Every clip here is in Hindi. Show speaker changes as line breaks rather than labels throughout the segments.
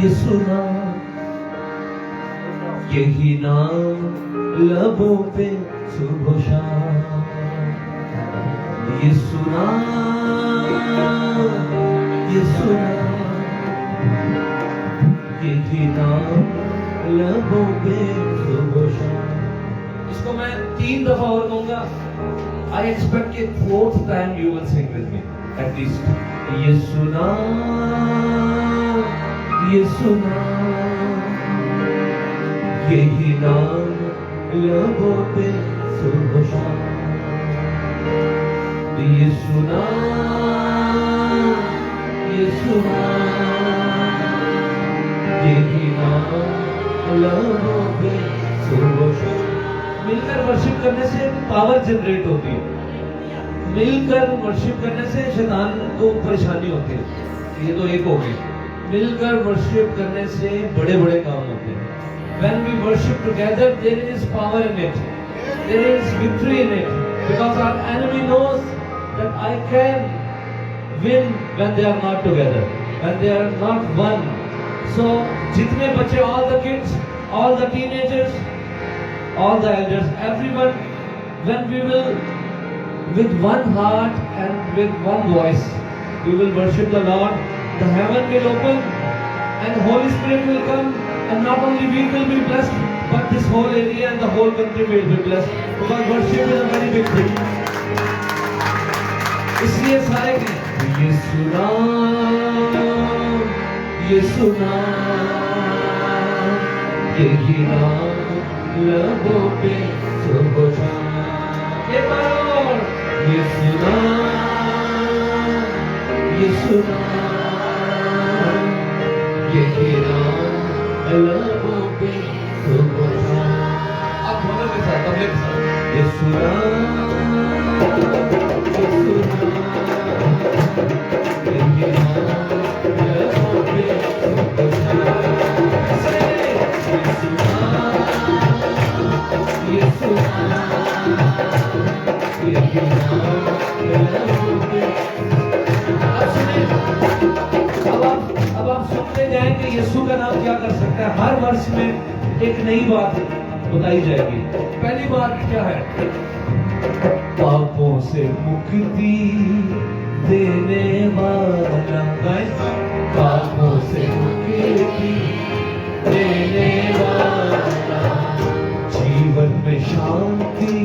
ये सुना, यही नाम लबों पे सुबह शाम। ये सुना, ये सुना, यही नाम लबों पे सुबह शाम। इसको मैं 3 दफा और कहूंगा। आई एक्सपेक्ट कि 4th time you will sing with me at least. ये सुना, ये सुना, यही नाम लबों पे सुबह शाम। ये सुना, ये सुना, यही नाम लबों पे सुबह शाम। मिलकर वर्शिप करने से पावर जनरेट होती है। मिलकर वर्शिप करने से शैतान को परेशानी होती है। ये तो एक हो गई। मिलकर वर्शिप करने से बड़े बड़े काम होते हैं। When we worship together, there is power in it. There is victory in it. Because our enemy knows that I can win when they are not together, when they are not one. So, जितने बच्चे, all the kids, all the teenagers, all the elders, everyone, when we will, with one heart and with one voice, we will worship the Lord. The heaven will open and the Holy Spirit will come, and not only we will be blessed, but this whole area and the whole country will be blessed, because worship is a very big thing. इसलिए सारे कहें ये सुना, ये सुना, यही नाम लबों पे सुबह शाम। ये बार ये सुना, ये सुना, यही नाम लबों पे सुबह शाम। आप दोनों के साथ, तबले के साथ। ये सुना, ये सुना, यही नाम लबों पे सुबह शाम। ये सुना, ये सुना, यही नाम लबों पे। अब सुनिए, अब आप सुनते जाएंगे यीशु का नाम क्या कर सकता है। हर वर्ष में एक नई बात बताई जाएगी। पहली बात क्या है? पापों से मुक्ति देने वाला, पापों से मुक्ति देने वाला, जीवन में शांति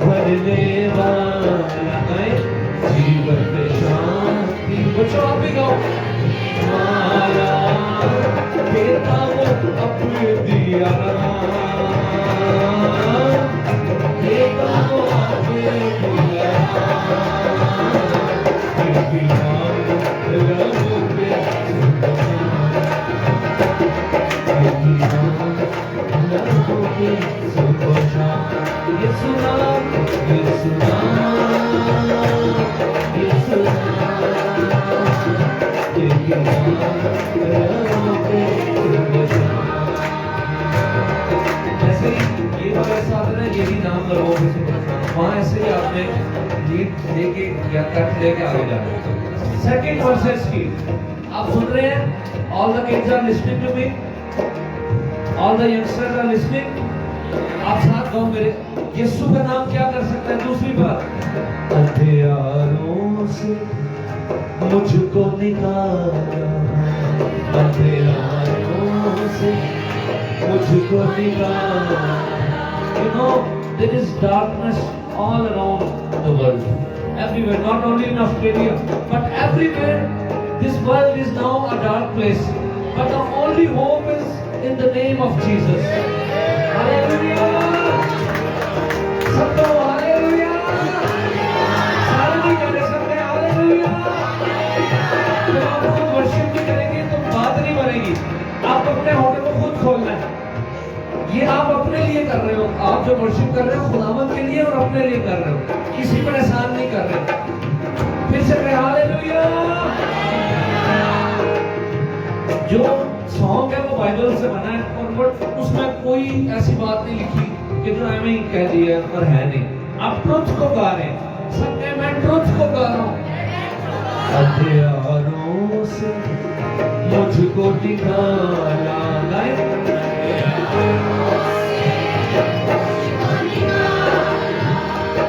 भरने वाला, जीवन में शांति। बच्चों आप भी गाओ। मारा बेटा वो अपने दिया, बेटा वो अपने दिया, यही नाम लबों पे सुबह शाम, यही नाम लबों पे सुबह शाम। ये सुना, ये सुना, ये सुना, यही नाम लबों पे सुबह शाम। जैसे ये बात ऐसा आता है, यही नाम लबों पे सुबह शाम, वहाँ ऐसे ही आपने लीड लेके या कट लेके आगे जाना है। सेकंड वर्सेस की आप सुन रहे हैं। All the kids are listening to me, all the youngsters are listening. आप साथ गाओ मेरे। यीशु का नाम क्या कर सकता है? दूसरी बात, अंधेरों से मुझको निकाला, अंधेरों से मुझको निकाला। You know, there is darkness all around the world, everywhere, not only in Australia, but everywhere. This world is now a dark place, but the only hope is in the name of Jesus. Hallelujah! सबको हालेलुया। सारे नहीं कर रहे, सब कहें हालेलुया। जब आप खुद वर्शिप नहीं करेंगे तो बात नहीं बनेगी। आप अपने होठों को खुद खोलना है। ये आप अपने लिए कर रहे हो। आप जो वर्शिप कर रहे हो खुदावंद के लिए और अपने लिए कर रहे हो, किसी पर एहसान नहीं कर रहे। फिर से कहें हालेलुया। जो सॉन्ग है वो बाइबल से बना है, और उसमें कोई ऐसी बात नहीं लिखी कि जो हमें ही कह दिया और है नहीं। आप ट्रुथ को गा रहे हैं। सब कहें मैं ट्रुथ को गा रहा हूँ। अंधियारों से मुझको निकाला।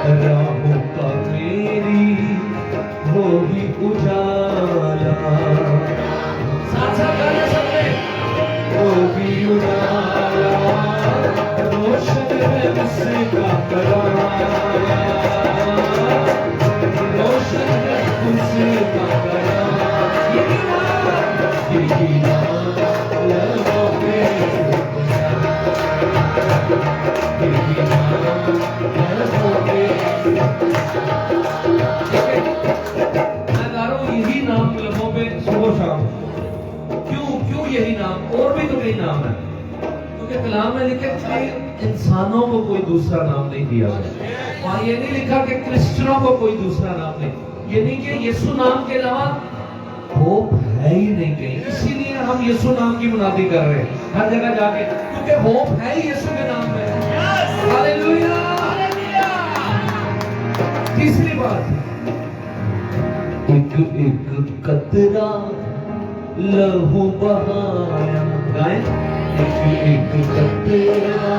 राहों का मेरी हो ही उजाला, साथ साथ गाना सबने, हो भी उजाला, रोशन है उसका कराया, रोशन है उसका कराया। यही नाम लबों पे, यही नाम लबों पे। मैं गा रहा हूँ यही नाम लबों पे सुबह शाम। क्यों यही नाम? और भी तो कई नाम है, क्योंकि कलाम में लिखे कि इंसानों को कोई दूसरा नाम नहीं दिया गया। वहां ये नहीं लिखा कि क्रिश्चियनों को कोई दूसरा नाम नहीं, ये नहीं कि यीशु नाम के अलावा होप है ही नहीं कहीं। इसीलिए हम यीशु नाम की मुनादी कर रहे हैं हर जगह जाके, क्योंकि होप है ही यीशु के नाम में। हालेलुया। तीसरी बात, एक एक कतरा लहू बहाया। गाएं, एक एक कतरा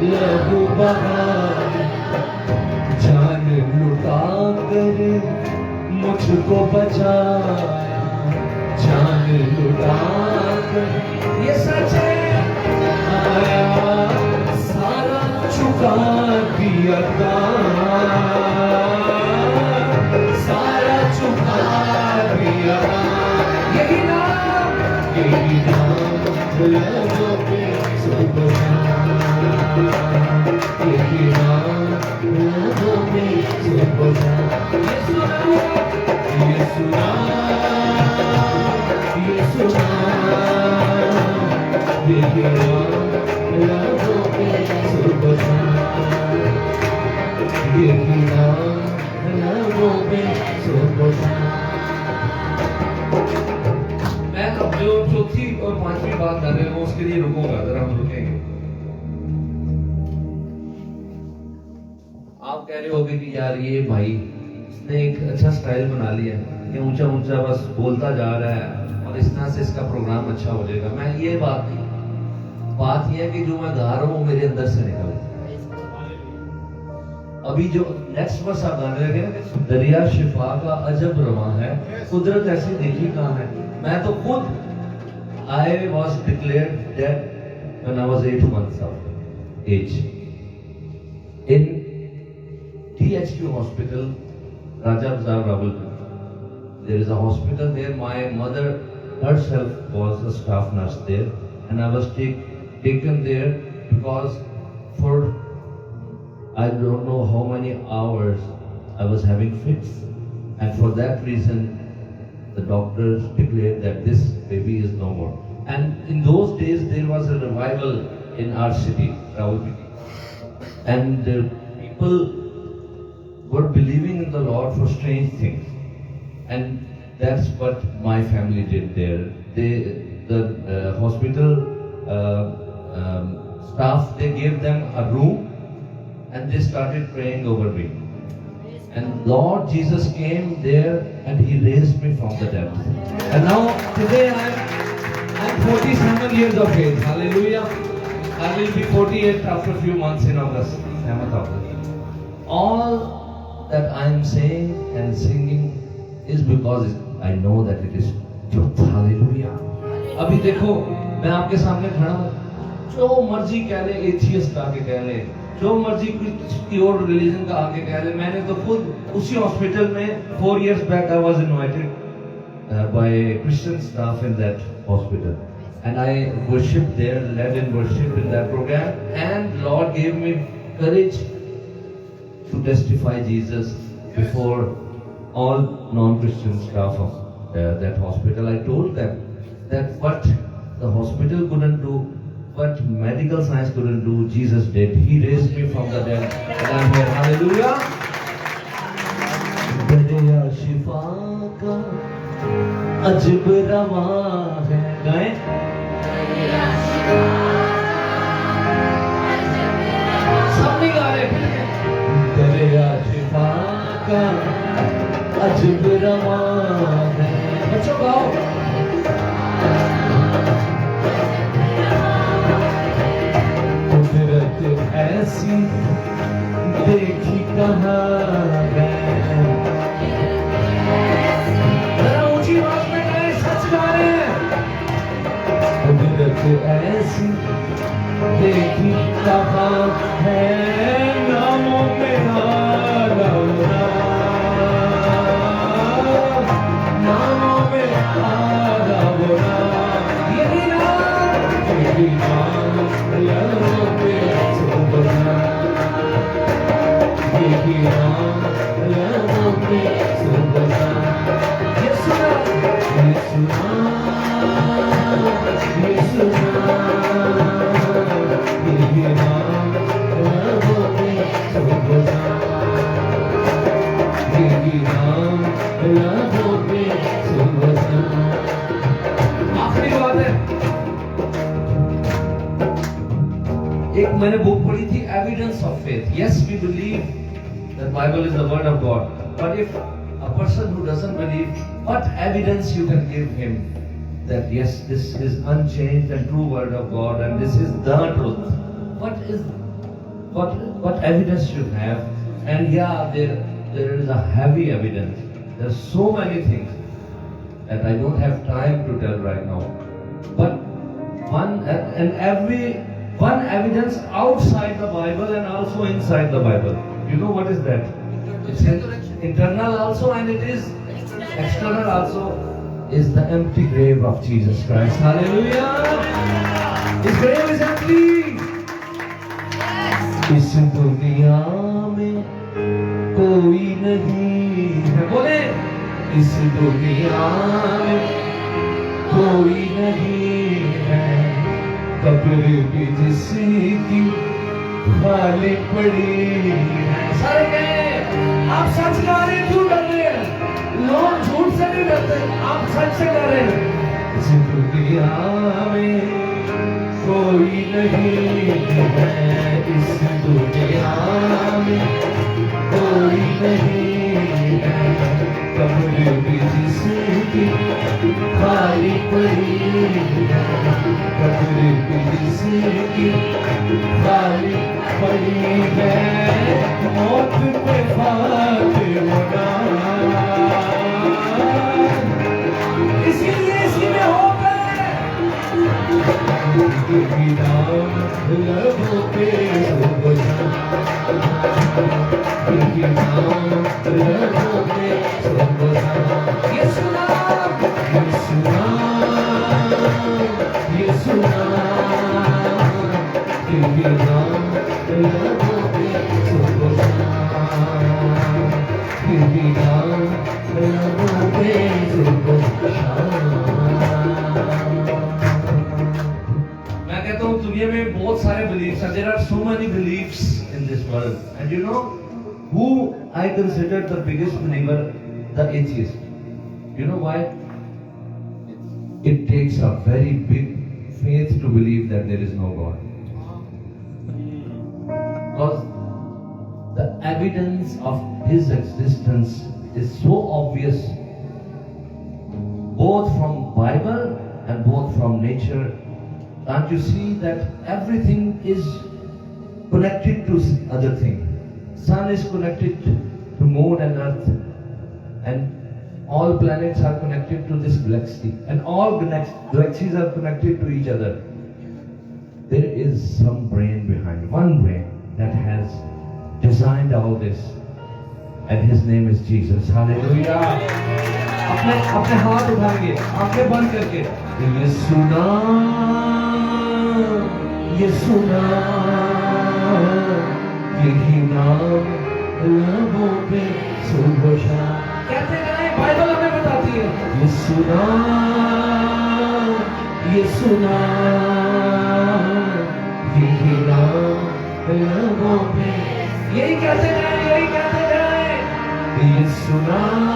लहू बहाया, जान लुटा कर मुझको बचाया, जान लुटा कर। ये सच है, आया सारा चुका दिया दाम, सारा चुका दिया दाम। यही नाम लबों पे सुबह शाम, यही नाम लबों पे सुबह शाम। ये सुना, ये सुना, यही नाम लबों पे सुबह शाम, यही नाम लबों पे सुबह शाम। मैं अब जो चौथी और पांचवी बात कर रहे हो उसके लिए रुकूंगा, जरा हम रुकेंगे। आप कह रहे होगे कि यार ये भाई इसने एक अच्छा स्टाइल बना लिया, ये ऊंचा ऊंचा बस बोलता जा रहा है और इस तरह से इसका प्रोग्राम अच्छा हो जाएगा। मैं ये बात नहीं, बात ये है कि जो मैं गा रहा हूँ मेरे अंदर से निकल। अभी जो नेक्स्ट वर्स आप गाने लगे ना, दरिया शिफा का अजब रवा है, कुदरत ऐसी देखी कहाँ है। मैं तो खुद I was declared dead when I was 8 months of age in THQ hospital, Raja Bazaar, Rawalpindi. There is a hospital there. My mother herself was a staff nurse there, and I was taken there because for I don't know how many hours I was having fits, and for that reason the doctors declared that this baby is no more. And in those days there was a revival in our city, Rawalpindi, and people were believing in the Lord for strange things, and that's what my family did there. The hospital staff, they gave them a room and they started praying over me. And Lord Jesus came there and He raised me from the dead. And now today I'm 47 years of age. Hallelujah. I will be 48 after a few months in August. All that I am saying and singing is because I know that it is truth. Hallelujah. अभी देखो मैं आपके सामने खड़ा हूँ, जो मर्जी कह ले, एथियस्ट आके कह ले, जो मर्जी किसी और रिलीजन का आके कह ले। मैंने तो खुद उसी हॉस्पिटल में 4 years back I was invited by Christian staff in that hospital, and I worshipped there, led in worship in that program, and Lord gave me courage to testify Jesus before all non-Christian staff of that hospital. I told them that what the hospital couldn't do, what medical science couldn't do, Jesus did. He raised me from the dead, and I'm here. Hallelujah. दरिया शिफा का अजब रवा है। गाएं, सब नहीं गा रहे। दरिया शिफा का अजब रवा सूरत ऐसी देखी कहाँ है नामों में आरावना, नामों में आरावना, यही नाम लबों पे सुबह, यही नाम लबों पे सुबह, ये सुना, ये सुना, ये सुना, यही नाम लबों पे सुबह, यही नाम लबों पे सुबह। आखिरी बात है, एक मैंने बुक पढ़ी थी, evidence of faith. Yes, we believe that Bible is the word of God, but if a person who doesn't believe, what evidence you can give him that yes, this is unchanged and true word of God and this is the truth? What evidence you have? And yeah, there is a heavy evidence. There are so many things that I don't have time to tell right now. But one evidence outside the Bible and also inside the Bible. You know what is that? It's internal also and it is external also, is the empty grave of Jesus Christ. Hallelujah! His grave is empty. इस दुनिया में कोई नहीं है, बोले इस दुनिया में कोई नहीं है, कब्र भी जिसकी खाली पड़ी है। सारे कहे आप सच गा रहे हैं, क्यों डर रहे हैं? लोग झूठ से नहीं डरते, आप सच से गा रहे हैं। इस दुनिया में कोई नहीं है, इस दुनिया में कोई नहीं है, कब्र भी जिसकी खाली पड़ी है, कब्र भी जिसकी खाली पड़ी है, मौत पे फातिह होना, इसीलिए इसी में हो गए, यही नाम लबों पे सुबह, यही नाम लबों पे सुबह, यीशु नाम, यीशु नाम, यीशु नाम, यही नाम लबों पे सुबह, यही नाम लबों पे सुबह। मैं कहता हूँ दुनिया में बहुत सारे beliefs हैं. There are so many beliefs in this world, and you know who I consider the biggest believer? The atheist. You know why? It takes a very big faith to believe that there is no God. Because the evidence of His existence is so obvious, both from Bible and both from nature. Can't you see that everything is connected to other thing? Sun is connected to moon and earth, and all planets are connected to this galaxy, and all galaxies are connected to each other. There is some brain behind, one brain that has designed all this, and His name is Jesus. Hallelujah! अपने हाथ उठाएंगे, आंखें बंद करके, यीशु नाम, यही नाम लबों पे सुबह शाम। कहते हैं बाइबल हमें बताती है, यीशु नाम, यीशु नाम, यही नाम लबों पे, यही कहते जाए, यही कहते जाए, यीशु नाम,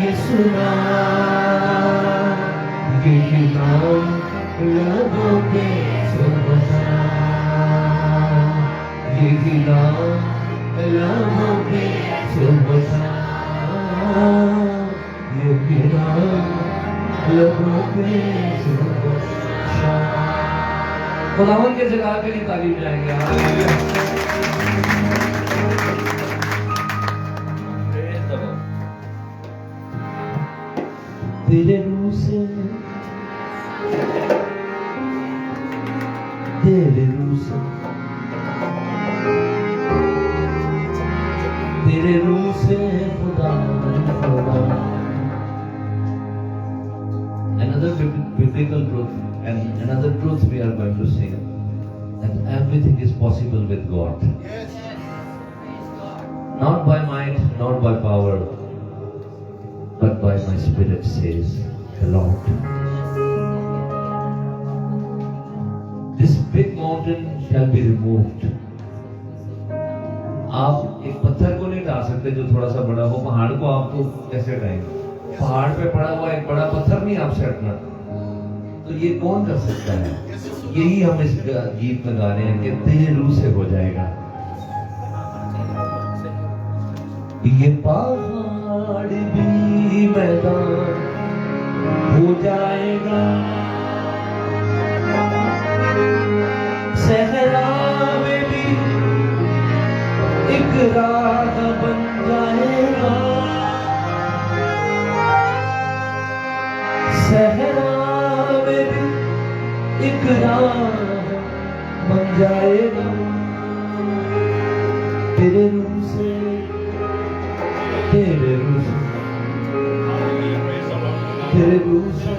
यीशु नाम, यही नाम लबों पे सुबह शाम, यही नाम लबों पे सुबह शाम, यही नाम लबों पे सुबह शाम। खुदावंद के जलाल के लिए तालीम जाएंगे। तेरे रूह से another biblical truth, and another truth we are going to sing, that everything is possible with God. Not by might, not by power, but by my spirit, says the Lord. This big mountain shall be removed. आप एक पत्थर को नहीं ढा सकते जो थोड़ा सा बड़ा हो, पहाड़ को आपको कैसे ढाएंगे? पहाड़ पे पड़ा हुआ एक बड़ा पत्थर नहीं आपसे हटना, तो ये कौन कर सकता है? यही हम इस गीत में गा रहे हैं कि तेरे रूह से हो जाएगा। ये पहाड़ भी मैदान हो जाएगा, सहरा में भी एक राह बन जाएगा, सहरा में भी एक राह बन जाएगा। तेरे रूह से, तेरे रूह से, तेरे रूह से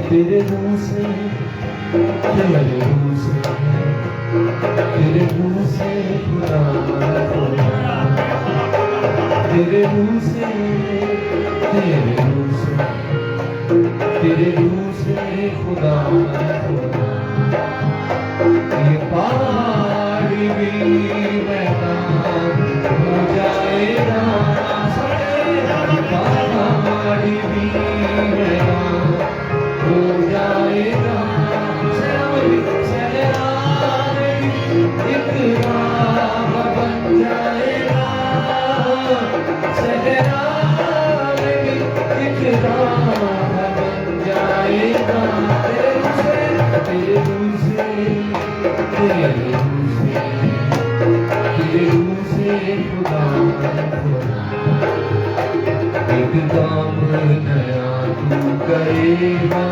तेरे मुंह से, तेरे मुंह से, तेरे मुंह से खुदा, तेरे मुंह से, तेरे मुंह से, तेरे मुंह से खुदा, ये पहाड़ भी मैदान हो जाएगा, पहाड़ भी मैदान हो जाएगा, सहरा में एक राह बन जाएगा, सहरा में एक राह बन जाएगा। तेरे रूह से, तेरे रूह से, तेरे रूह से, तेरे रूह से खुदा, एक काम नया तू करेगा,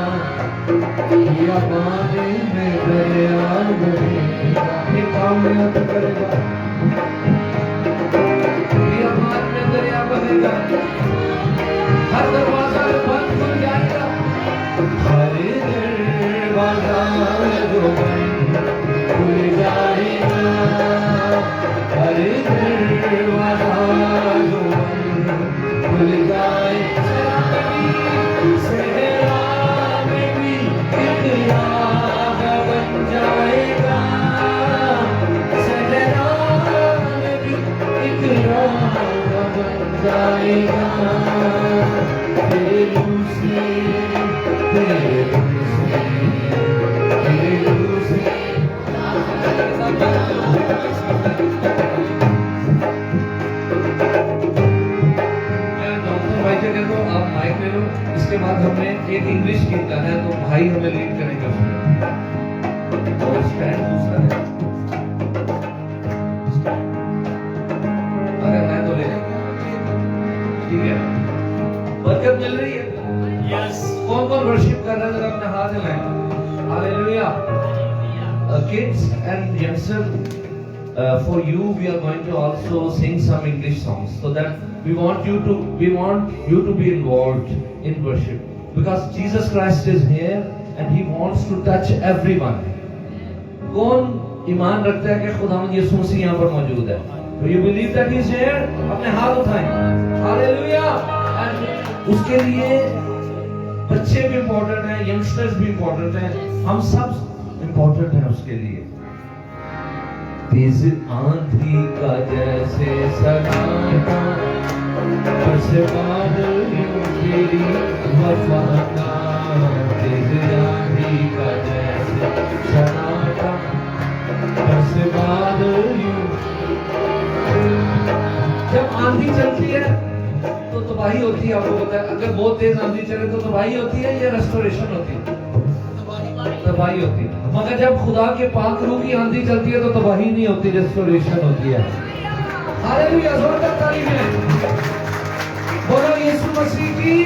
या पानी में दरिया बनेगा, ये काम नया तू करेगा, या पानी में दरिया बनेगा, हर दरवाजा बंद हो जाएगा, हर दरवाजा जो बंद खुल जाएगा, हर दरवाजा जो बंद खुल जाएगा, सहरा में भी एक राह बन जाएगा, सहरा में भी एक राह बन जाएगा। तेरे रूह से, तेरे रूह से, तेरे रूह से, आप माइक ले लो। इसके बाद हमने एक इंग्लिश गीत गाना है, तो भाई हमें लीड करेंगे उसमें, और स्टैंड दूसरा है, अगर है तो ले लेंगे, ठीक है? बरकत मिल रही है? यस। कौन कौन वर्शिप कर रहे हैं? जरा अपने हाथ हिलाएं। Hallelujah. Kids and youngsters, for you we are going to also sing some English songs, so that we want you to be involved in worship, because Jesus Christ is here and he wants to touch everyone. कौन ईमान रखता है कि खुदावंद यीशु मसीह यहाँ पर मौजूद है? Do you believe that he is here? अपने हाथ उठाएं। हालेलुया। और उसके लिए बच्चे भी इम्पोर्टेंट हैं, यंगस्टर्स भी इम्पोर्टेंट हैं, हम सब इम्पोर्टेंट हैं उसके लिए। तेज आंधी का जैसे सन्नाटा, बरसे बादल यूं तेरी वफा का, तेज आंधी का जैसे सन्नाटा, बरसे बादल यूं। जब आंधी चलती है तो तबाही होती है, आपको पता है। अगर बहुत तेज आंधी चले तो तबाही होती है या रेस्टोरेशन होती है? तबाही होती है। मगर जब खुदा के पाक रूह की आंधी चलती है तो तबाही नहीं होती, रेस्टोरेशन होती है। हालेलुया, जोरदार तालीमें। बोलो यीशु मसीह की।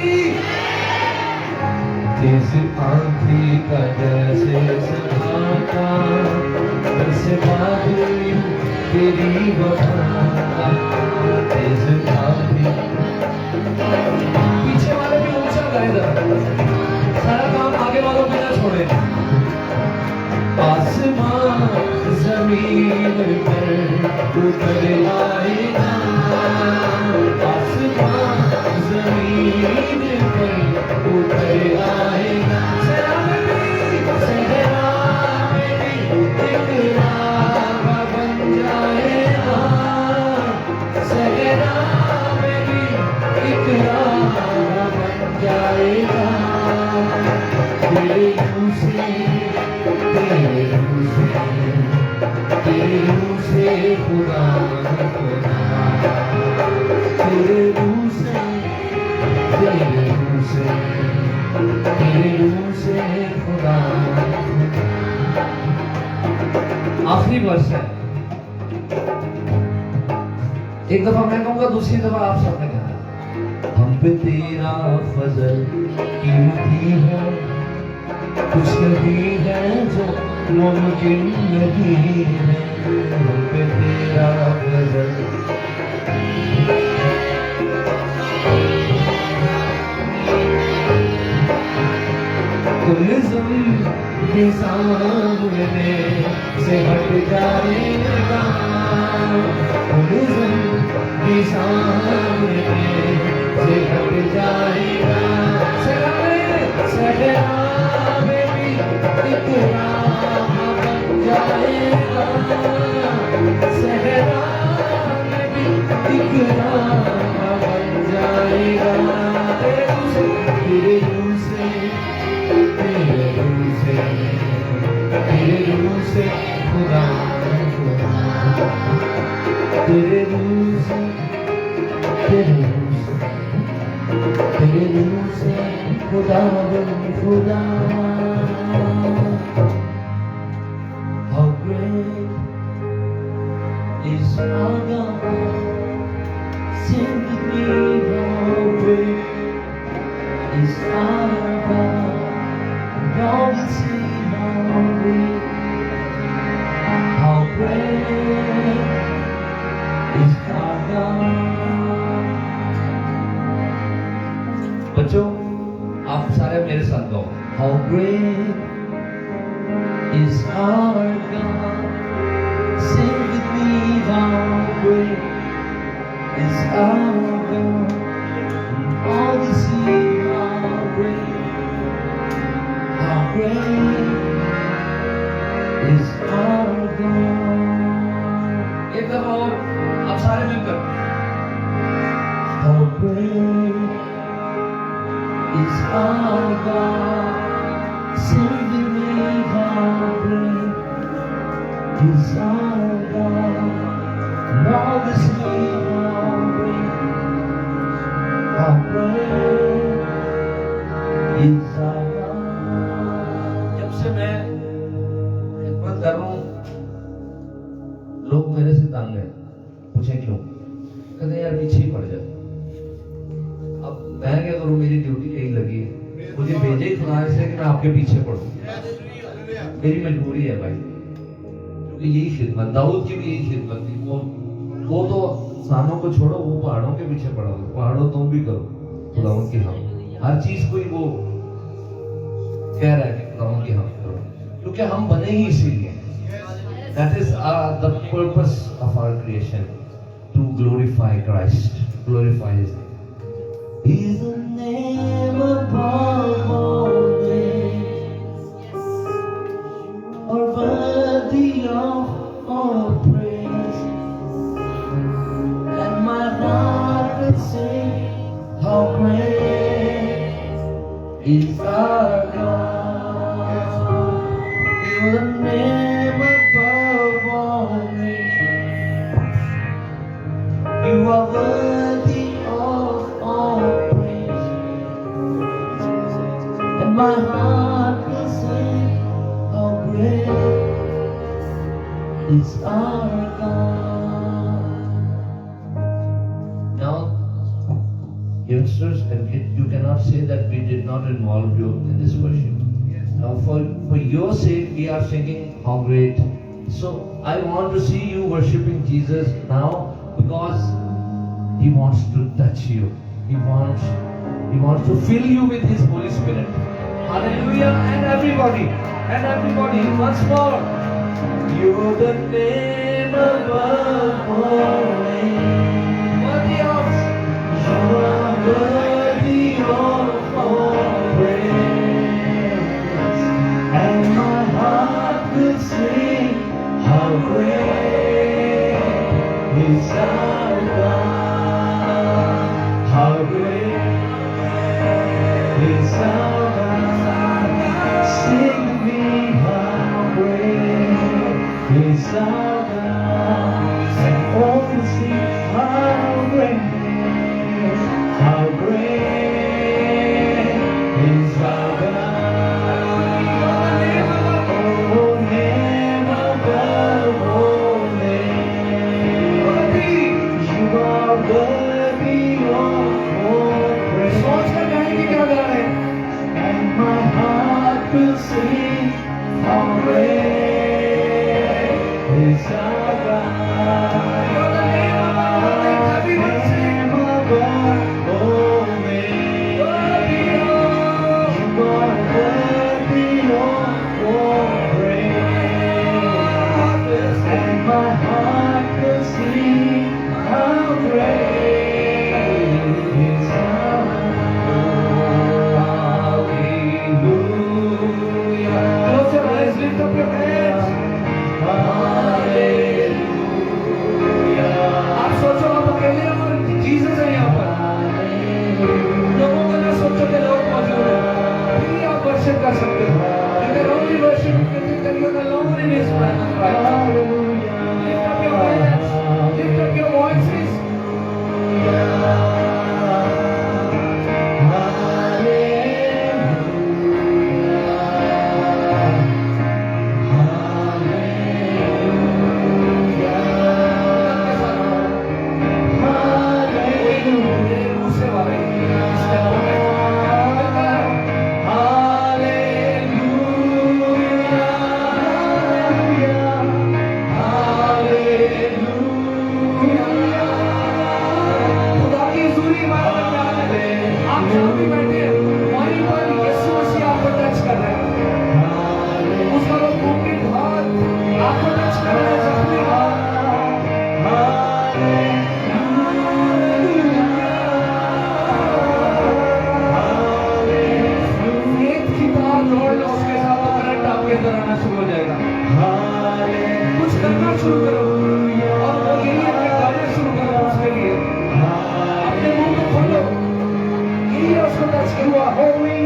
जिस आंधी का जैसे सहारा, वैसे बादल तेरी वफा। जिस आंधी, पीछे वाले भी ऊंचा गाए जरा, सारा काम आगे वालों पे ना छोड़े। आसमान जमीन पर उतर आएगा, आसमान जमीन पर उतर आएगा। सहरा में भी एक राह बन जाएगा, सहरा में भी एक राह बन जाएगा। तेरे मुँह से, तेरे मुँह से खुदा खुदा, तेरे मुँह से, तेरे मुँह से, तेरे मुँह से खुदा। आखिरी वर्ष है, एक दफा मैं कहूँगा, दूसरी दफा आप सबने कहना। हम पे तेरा फजल कीमती है, कुछ नहीं है जो मुमकिन नहीं है। हम पे तेरा फजल, कुलिज़म के सामने से हट जाएगा, कुलिज़म के सामने से हट जाएगा। सहरा में भी एक राह बन जाएगा, सहरा में भी एक राह बन जाएगा। तेरे मुँह से, तेरे मुँह से, तेरे मुँह से खुदा, तेरे मुँह से, तेरे मुँह से, तेरे मुँह से खुदा खुदा। How great is our God, sing with me, how great is our God, and all will see how great, how great is our God। बच्चों, आप सारे मेरे साथ गाओ। How great is our God, sing with me, how great is our God, and all will see how great, how great is our God। एक दफा और आप सारे मिलकर। How great is our God, sing with me, how great is our God, and all will see how great is our God। जब से मैं खिदमत कर रहा हूँ, लोग मेरे से तंग हैं। पूछे क्यों? कहते यार पीछे ही पड़ जाए। अब मैं क्या करूं, मेरी ड्यूटी यही लगी है, मुझे भेजे ही खुदा से कि मैं आपके पीछे पड़ूं। मेरी मजबूरी है भाई, क्योंकि यही खिदमत, दाऊद की भी यही खिदमत थी। वो तो इंसानों को छोड़ो, वो पहाड़ों के पीछे पड़ा, पहाड़ों तुम भी करो खुदावंद की हम। हर चीज को ही वो कह रहा है कि खुदावंद की हम करो, क्योंकि हम बने ही इसीलिए। That is the purpose of our creation, to glorify Christ, glorify His name. He's the name above all names, or worthy of all praise, and my heart will sing how great is our God. You're the name above all names, you are worthy of all praise, and my heart will sing how great. It's our God. youngsters, and you cannot say that we did not involve you in this worship. Now, for your sake, we are singing How Great. So I want to see you worshiping Jesus now, because He wants to touch you. He wants to fill you with His Holy Spirit. Hallelujah! And everybody, once more. You're the name above all names. Worthy of. You are worthy of all praise. And my heart will sing, how great is our God. How great is our God. Sing me, how great is our God. And all will sing, how great is our God. Oh, name above all names. You are worthy of all praise. And my heart will sing, how great is our God. You're the name above all names. You are worthy of all praise. And my heart will sing, how great is our God. Hallelujah. Close your eyes, lift up your hands. Hallelujah. आप सोचो आप अकेले हो और जीसस है यहाँ पर। लोगों को ना सोचो कि लोग मौजूद हैं। फिर आप वर्शिप कर सकते हो। You can only worship when you are alone in His presence, right? Lift up your hands, lift up your voices. कुछ करना शुरू करो और वो यही है कि गाना शुरू करो उसके लिए अपने मुंह को खोलो यही है उसको टच करो Holi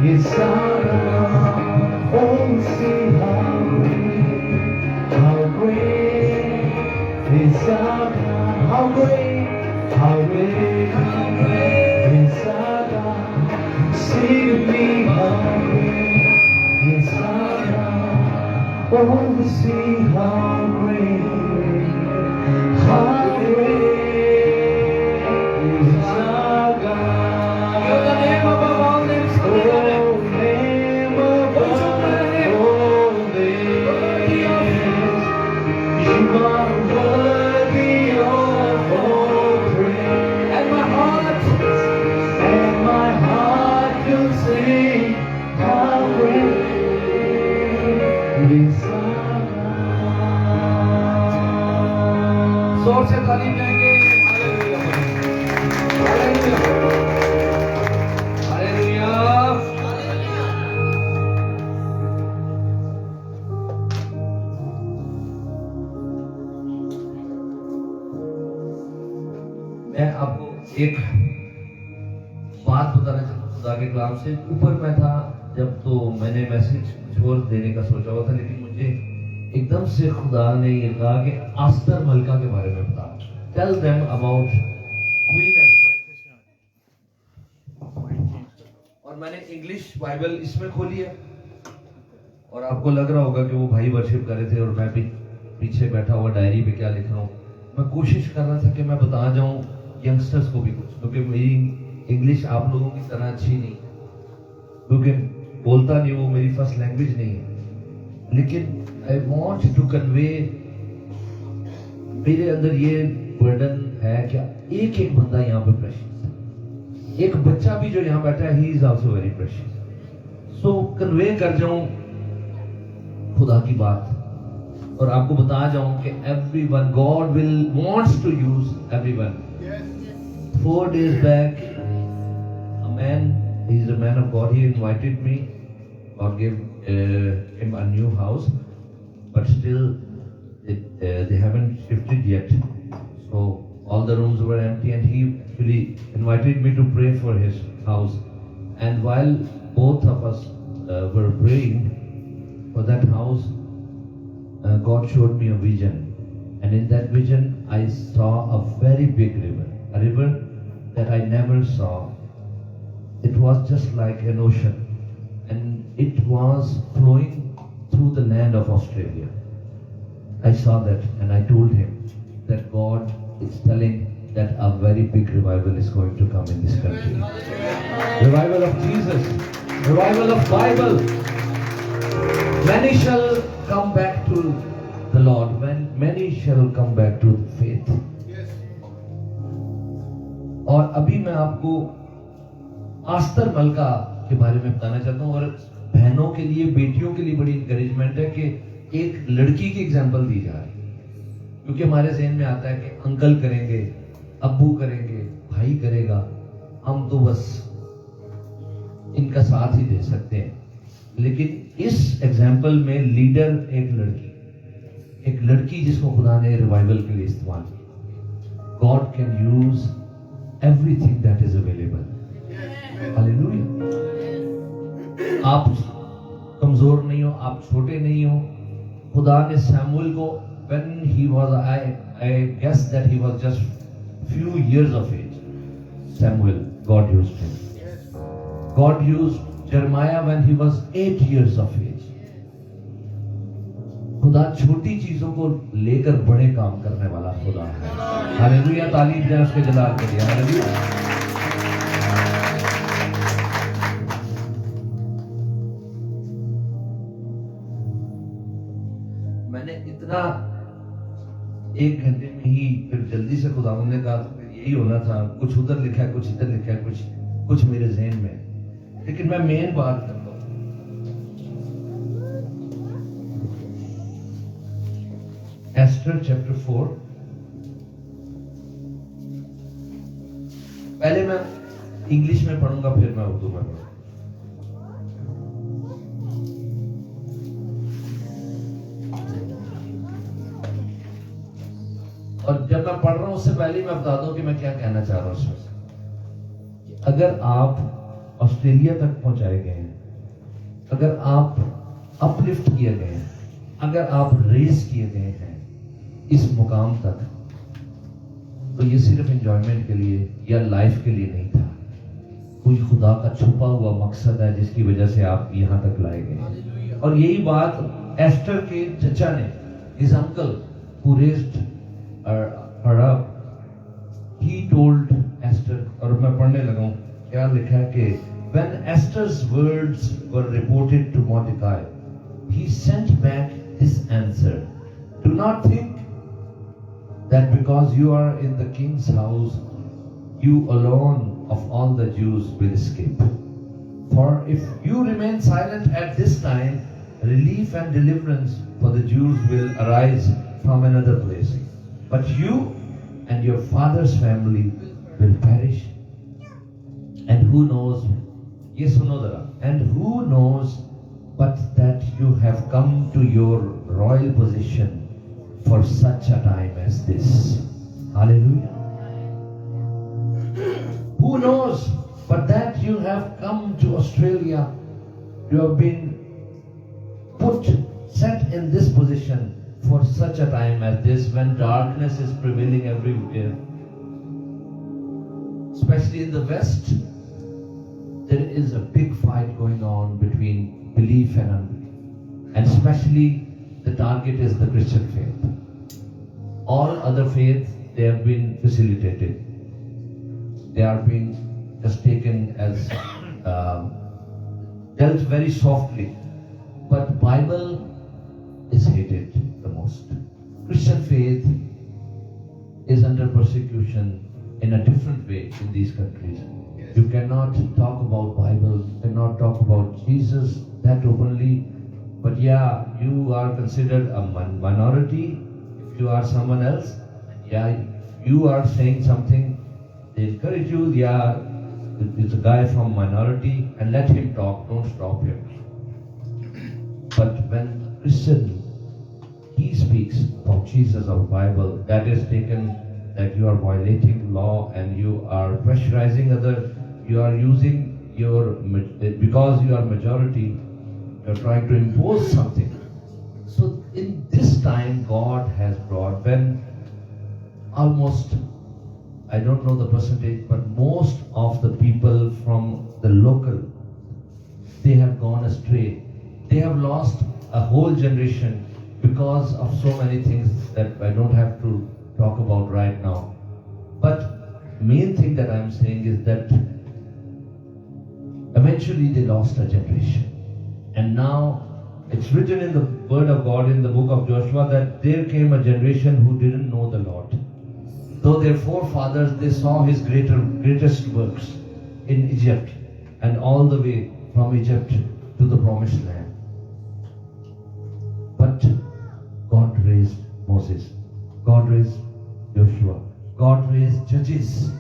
It's our God, oh, see how great is our God, how great is our God, sing to me how great is our God. जोर से ताली देंगे। हालेलुया, मैं आपको एक बात बताना चाहता हूँ खुदा के कलाम से। ऊपर मैं था जब, तो मैंने मैसेज कुछ और देने का सोचा हुआ था, लेकिन मुझे एकदम से खुदा ने ये कहा कि आस्तर मलका के बारे में बता, tell them about queen Esther. और मैंने इंग्लिश बाइबल इसमें खोली है, और आपको लग रहा होगा कि वो भाई वर्शिप कर रहे थे और मैं भी पीछे बैठा हुआ डायरी पे क्या लिख रहा हूँ। मैं कोशिश कर रहा था कि मैं बता जाऊं यंगस्टर्स को भी कुछ, क्योंकि मेरी इंग्लिश आप लोगों की तरह अच्छी नहीं, क्योंकि बोलता नहीं, वो मेरी फर्स्ट लैंग्वेज नहीं है, लेकिन आई वॉन्ट टू कन्वे, मेरे अंदर ये बर्डन है कि एक एक बंदा यहाँ पे प्रेशियस है, एक बच्चा भी जो यहाँ बैठा है, he is also very precious. So convey कर जाऊं खुदा की बात, और आपको बता जाऊं कि everyone, God will wants to use everyone. 4 days back, a man, he is a man of God, he invited me. God gave him a new house, but still they haven't shifted yet. So all the rooms were empty, and he actually invited me to pray for his house. And while both of us were praying for that house, God showed me a vision, and in that vision I saw a very big river, a river that I never saw. It was just like an ocean, and it was flowing through the land of Australia. I saw that, and I told him that God is telling that a very big revival is going to come in this country. Revival of Jesus, revival of Bible. Many shall come back to the Lord, when many shall come back to faith. और अभी मैं आपको आस्तर मलका के बारे में बताना चाहता हूँ, और बहनों के लिए, बेटियों के लिए बड़ी इंकरेजमेंट है कि एक लड़की की एग्जाम्पल दी जा रही है, क्योंकि हमारे ज़हन में आता है कि अंकल करेंगे, अब्बू करेंगे, भाई करेगा, हम तो बस इनका साथ ही दे सकते हैं। लेकिन इस एग्जाम्पल में लीडर एक लड़की जिसको खुदा ने रिवाइवल के लिए इस्तेमाल किया। God can use everything that is available. Hallelujah. आप कमजोर नहीं हो, आप छोटे नहीं हो। खुदा ने सैमुअल को, when he was, I guess that he was just few years of age, Samuel, God used him. God used Jeremiah when he was 8 years of age. खुदा छोटी चीजों को लेकर बड़े काम करने वाला खुदा है। हालेलुया, तालीम दें उसके जलाल के लिए। हालेलुया। मैंने इतना 1 घंटे में ही फिर जल्दी से खुदा ने कहा, फिर यही होना था, कुछ उधर लिखा है, कुछ इधर लिखा है, कुछ मेरे ज़हन में, लेकिन मैं मेन बात करता हूं। एस्टर चैप्टर 4, पहले मैं इंग्लिश में पढ़ूंगा, फिर मैं उर्दू में पढ़ूंगा। और जब मैं पढ़ रहा हूं, उससे पहले ही मैं बता दूं कि मैं क्या कहना चाह रहा हूं उसमें। अगर आप ऑस्ट्रेलिया तक पहुंचाए गए हैं, अगर आप अपलिफ्ट किए गए हैं, अगर आप रेस किए गए हैं इस मुकाम तक, तो ये सिर्फ एंजॉयमेंट के लिए या लाइफ के लिए नहीं था। कोई खुदा का छुपा हुआ मकसद है जिसकी वजह से आप यहां तक लाए गए। और यही बात एस्टर के चचा ने, his uncle who raised her up, he told Esther, और मैं पढ़ने लगा हूं, क्या लिखा है कि when Esther's words were reported to Mordecai, he sent back this answer: do not think that because you are in the king's house, you alone of all the Jews will escape. For if you remain silent at this time, relief and deliverance for the Jews will arise from another place. But you
and your father's family will perish. And who knows, yes or no, Dara? And who knows but that you have come to your royal position for such a time as this. Hallelujah. Who knows but that you have come to Australia, you have been set in this position for such a time as this, when darkness is prevailing everywhere. Especially in the West, there is a big fight going on between belief and unbelief. And especially the target is the Christian faith. All other faiths, they have been facilitated. They are being just taken as dealt very softly. But Bible is hated the most. Christian faith is under persecution in a different way in these countries. You cannot talk about Bible, you cannot talk about Jesus that openly. But yeah, you are considered a minority. If you are someone else, yeah, you are saying something, they encourage you, yeah, it's a guy from minority, and let him talk, don't stop him. But when a Christian, he speaks about Jesus or Bible, that is taken that you are violating law and you are pressurizing others, you are using your, because you are majority, you are trying to impose something. So in this time, God has brought, when almost, I don't know the percentage, but most of the people from the local, they have gone astray. They have lost a whole generation because of so many things that I don't have to talk about right now. But main thing that I'm saying is that eventually they lost a generation. And now it's written in the word of God in the book of Joshua that there came a generation who didn't know the Lord. Though their forefathers, they saw his greatest works in Egypt and all the way from Egypt to the promised land. But God raised Moses, God raised Joshua, God raised judges,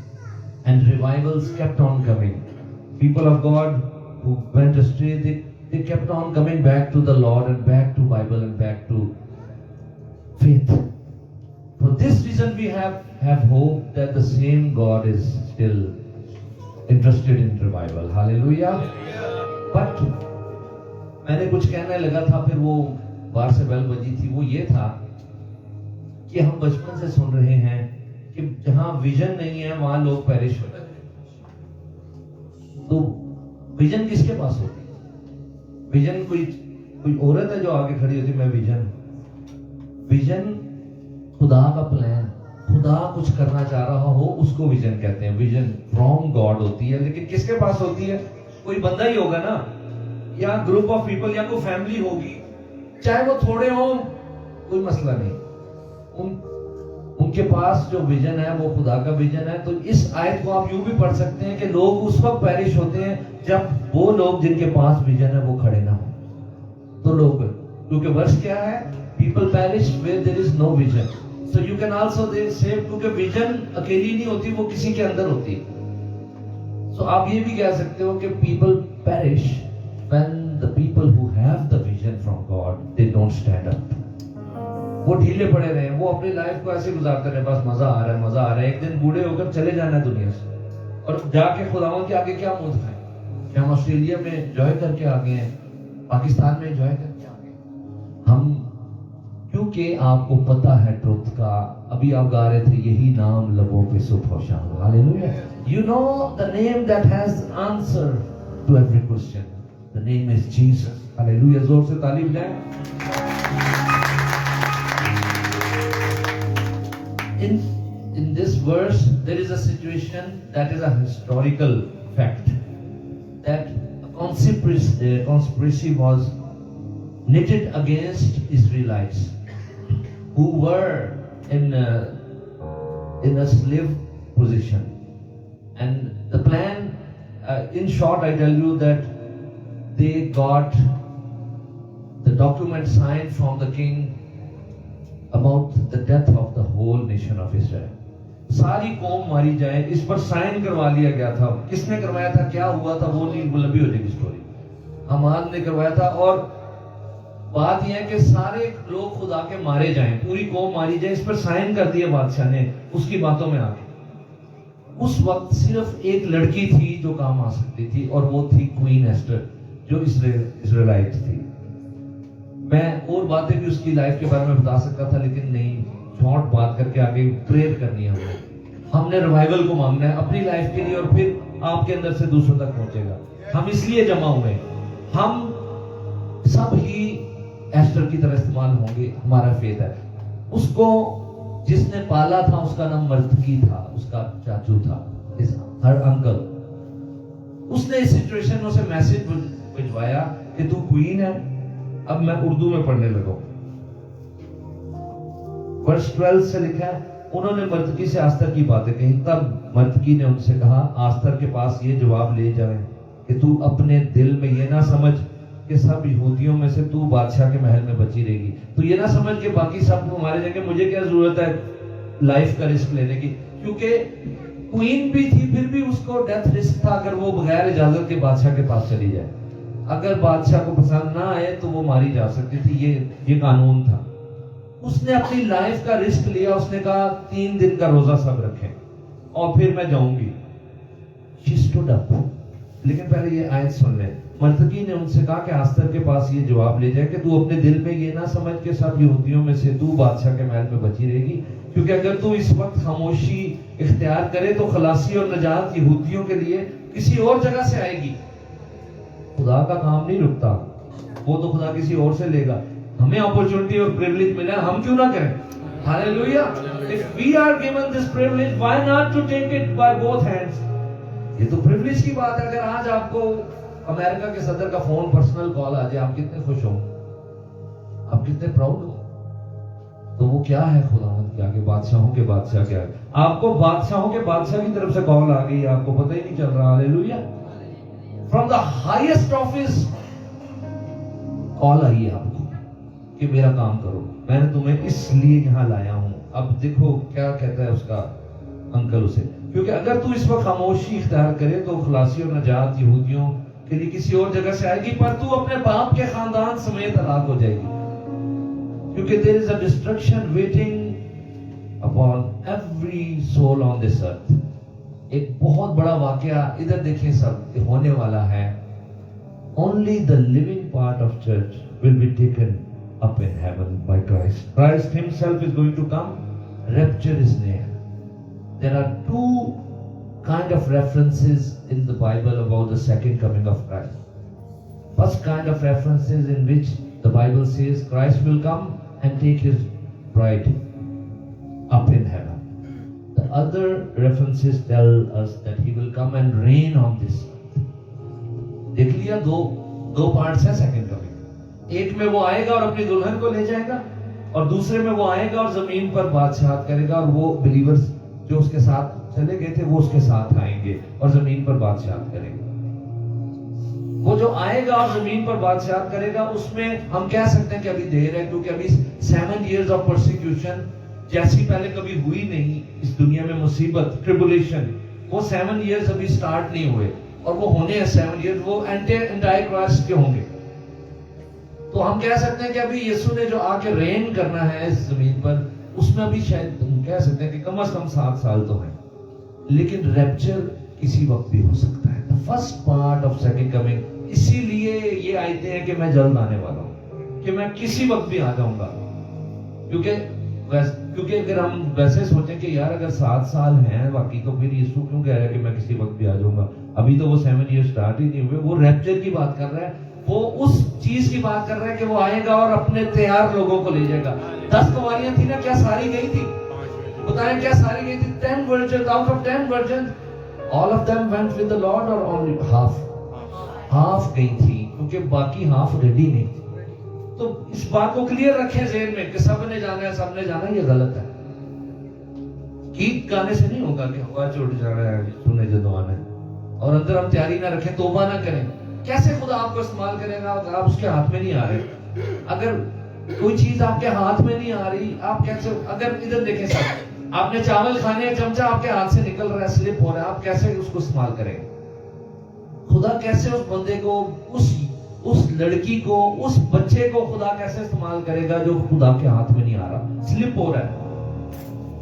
and revivals kept on coming. People of God who went astray, they kept on coming back to the Lord and back to Bible and back to faith. For this reason we have hope that the same God is still interested in revival. Hallelujah. But मैंने कुछ कहने लगा था, फिर वो बाहर से बेल बजी थी, वो ये था कि हम बचपन से सुन रहे हैं कि जहां विजन नहीं है वहां लोग पेरिश होते हैं। तो विजन किसके पास होती है? विजन कोई औरत है जो आगे खड़ी होती, मैं विजन खुदा का प्लान, खुदा कुछ करना चाह रहा हो, उसको विजन कहते हैं। विजन फ्रॉम गॉड होती है, लेकिन किसके पास होती है? कोई बंदा ही होगा ना, या ग्रुप ऑफ पीपल, या कोई फैमिली होगी, चाहे वो थोड़े हो, कोई मसला नहीं। उनके पास जो विजन है वो खुदा का विजन है। तो इस आयत को आप यूं भी पढ़ सकते हैं कि लोग उस वक्त पेरिश होते हैं जब वो लोग जिनके पास विजन है वो खड़े ना हो। तो लोग, क्योंकि वर्ष क्या है? People perish where there is no vision. So you can also say, क्योंकि विजन अकेली नहीं होती, वो किसी के अंदर होती है। सो आप ये भी कह सकते हो कि people perish when the people who have the vision from God, they don't stand up. वो ढीले पड़े रहे, वो अपनी लाइफ को ऐसे गुजारते रहे, बस मजा आ रहा है, एक दिन बूढ़े होकर चले जाना है दुनिया से, और जाके खुदावंद के आगे क्या मुंह दिखाएं कि हम ऑस्ट्रेलिया में एंजॉय करके आ गए हैं, पाकिस्तान में एंजॉय करके आ गए हम, क्योंकि आपको पता है ट्रुथ का। अभी आप गा रहे थे, यही नाम लबों पे सुफोशा। Hallelujah. You know the name that has answer to every question, the name is Jesus. Hallelujah. जोर से तालीम दें। In this verse, there is a situation that is a historical fact, that a conspiracy was knitted against Israelites who were in a slave position. And the plan, in short, I tell you that they got the document signed from the king about the death of the whole nation of Israel. सारी कौम मारी जाए, इस पर साइन करवा लिया गया था। किसने करवाया था, क्या हुआ था, वो नहीं, लंबी हो जाएगी स्टोरी। हमान ने करवाया था। और बात यह है कि सारे लोग खुदा के मारे जाएं, पूरी कौम मारी जाए, इस पर साइन कर दिया बादशाह ने उसकी बातों में आके। उस वक्त सिर्फ एक लड़की थी जो काम आ सकती थी, और वो थी क्वीन एस्टर, जो इजराइलाइट थी। मैं और बातें भी उसकी लाइफ के बारे में बता सकता था, लेकिन नहीं, शॉर्ट बात करके आगे प्रेयर करनी है। हमने रिवाइवल को मांगना है अपनी लाइफ के लिए, और फिर आपके अंदर से दूसरों तक पहुंचेगा। हम इसलिए जमा हुए हैं, हम सब ही एस्टर की तरह इस्तेमाल होंगे, हमारा फेथ है। उसको जिसने पाला था उसका नाम मर्दकी था, उसका चाचू था, हर अंकल। उसने इस सिचुएशन में उसे मैसेज भिजवाया कि तू क्वीन है। अब मैं उर्दू में पढ़ने लगा। वर्ष 12 से लिखा है, उन्होंने मर्दकी से आस्तर की बातें कही। तब मर्दकी ने उनसे कहा, आस्तर के पास ये जवाब ले जाए कि तू अपने दिल में ये ना समझ कि सब यहूदियों में से तू बादशाह के महल में बची रहेगी। तू ये ना समझ के बाकी सब मारे जाएंगे, मुझे क्या जरूरत है लाइफ का रिस्क लेने की। क्योंकि क्वीन भी थी, फिर भी उसको डेथ रिस्क था अगर वो बगैर इजाजत के बादशाह के पास चली जाए। अगर बादशाह को पसंद ना आए तो वो मारी जा सकती थी, ये कानून था। उसने अपनी लाइफ का रिस्क लिया। उसने कहा 3 दिन का रोजा सब रखें और फिर मैं जाऊंगी। She stood up। लेकिन पहले ये आयत सुन ले। मर्दकी ने उनसे कहा कि आस्तर के पास ये जवाब ले जाए कि तू अपने दिल में ये ना समझ के सब यहूदियों में से तू बादशाह के महल में बची रहेगी, क्योंकि अगर तू इस वक्त खामोशी इख्तियार करे तो खलासी और नजात यहूदियों के लिए किसी और जगह से आएगी। खुदा का काम नहीं रुकता, वो तो खुदा किसी और से लेगा। हमें अपॉर्चुनिटी और प्रिविलेज मिला, हम क्यों ना करें? Hallelujah. If we are given this privilege, why not to take it by both hands? ये तो प्रिविलेज की बात है। अगर आज आपको अमेरिका के सदर का फोन पर्सनल कॉल आ जाए, आप कितने खुश हो, आप कितने प्राउड हो? तो वो क्या है खुदावंद के आगे, बादशाहों के बादशाह के आगे। आपको बादशाहों के बादशाह की तरफ से कॉल आ गई, आपको पता ही नहीं चल रहा। Hallelujah. From the highest office call आई है आपको कि मेरा काम करो, मैंने तुम्हें इसलिए यहां लाया हूं। अब देखो क्या कहता है उसका अंकल उसे, क्योंकि अगर तू इस वक्त खामोशी इख्तियार करे तो खलासी और नजात यहूदियों के लिए किसी और जगह से आएगी, पर तू अपने बाप के खानदान समेत हलाक हो जाएगी, क्योंकि there is a destruction waiting upon every soul on this earth. एक बहुत बड़ा वाकया इधर देखें सब होने वाला है। Only the living part of church will be taken up in heaven by Christ. Christ himself is going to come. Rapture is near. There are 2 kind of references in the Bible about the second coming of Christ. First kind of references in which the Bible says Christ will come and take his bride up in heaven. The other references tell us that he will come and reign on this earth. देख लिया, दो पार्ट्स है सेकंड कमिंग। एक में वो आएगा और अपनी दुल्हन को ले जाएगा, और दूसरे में वो आएगा और जमीन पर बादशाहत करेगा, और वो बिलीवर्स जो उसके साथ चले गए थे वो उसके साथ आएंगे और जमीन पर बादशाहत करेंगे। वो जो आएगा और जमीन पर बादशाहत करेगा, उसमें हम कह सकते हैं कि अभी देर है, क्योंकि अभी 7 years ऑफ परसिक्यूशन जैसी पहले कभी हुई नहीं इस दुनिया में। मुसीबत, ट्रिबुलेशन, वो 7 years अभी स्टार्ट नहीं हुए, और वो होने हैं 7 years। वो एंटी क्राइस्ट के होंगे। तो हम कह सकते हैं कि अभी यीशु ने जो आके रेन करना है इस जमीन पर, उसमें अभी शायद हम कह सकते हैं कि कम से कम 7 साल तो है, लेकिन रैप्चर किसी वक्त भी हो सकता है। The first part of second coming. इसीलिए ये आयतें हैं कि मैं जल्द आने वाला हूं, कि मैं किसी वक्त भी आ जाऊंगा। क्योंकि अगर हम वैसे सोचें कि यार अगर 7 साल हैं बाकी, तो फिर यीशु क्यों कह रहा है कि मैं किसी वक्त भी आ जाऊंगा? अभी तो वो 7 years स्टार्ट ही नहीं हुए। वो रैप्चर की बात कर रहा है, वो उस चीज की बात कर रहा है कि वो आएगा और अपने तैयार लोगों को ले जाएगा। 10 कुंवारियां थी ना, क्या सारी गई थी? बताएं क्या सारी गई थी? 10 virgins out of 10 virgins, all of them went with the Lord, or only half गई थी, क्योंकि बाकी हाफ रेडी नहीं। तो इस बात को क्लियर रखें ज़हन में कि सबने जाना है, सबने जाना है, ये गलत है। गीत गाने से नहीं होगा कि हवा चोट जाना है, सुने जदों आना है, और अंदर हम तैयारी ना रखें, तौबा ना करें। कैसे खुदा आपको इस्तेमाल करेगा अगर आप उसके हाथ में नहीं आ रहे? अगर कोई चीज आपके हाथ में नहीं आ रही, आप कैसे? अगर इधर देखें सब, आपने चावल खाने का चमचा आपके हाथ से निकल रहा है, स्लिप हो रहा है, आप कैसे उसको इस्तेमाल करेंगे? खुदा कैसे उस बंदे को, उस लड़की को, उस बच्चे को खुदा कैसे इस्तेमाल करेगा जो खुदा के हाथ में नहीं आ रहा, स्लिप हो रहा है?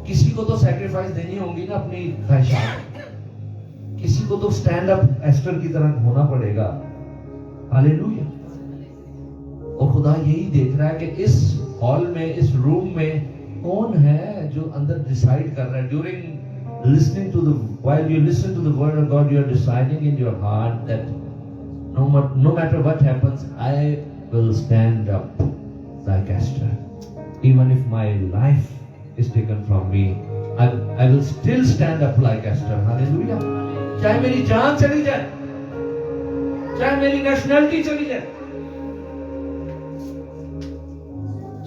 किसी को तो सैक्रिफाइस देनी होगी ना अपनी ख्वाहिशात, किसी को तो स्टैंड अप एस्टर की तरह होना पड़ेगा। हालेलुया। और खुदा यही देख रहा है कि इस हॉल में, इस रूम में कौन है जो अंदर डिसाइड कर रहा है। During listening to the, while you listen to the word of God, you are deciding in your heart that no matter what happens, I will stand up like Esther. Even if my life is taken from me, I will still stand up like Esther. Hallelujah. चाहे मेरी जान चली जाए, चाहे मेरी नेशनलिटी चली जाए,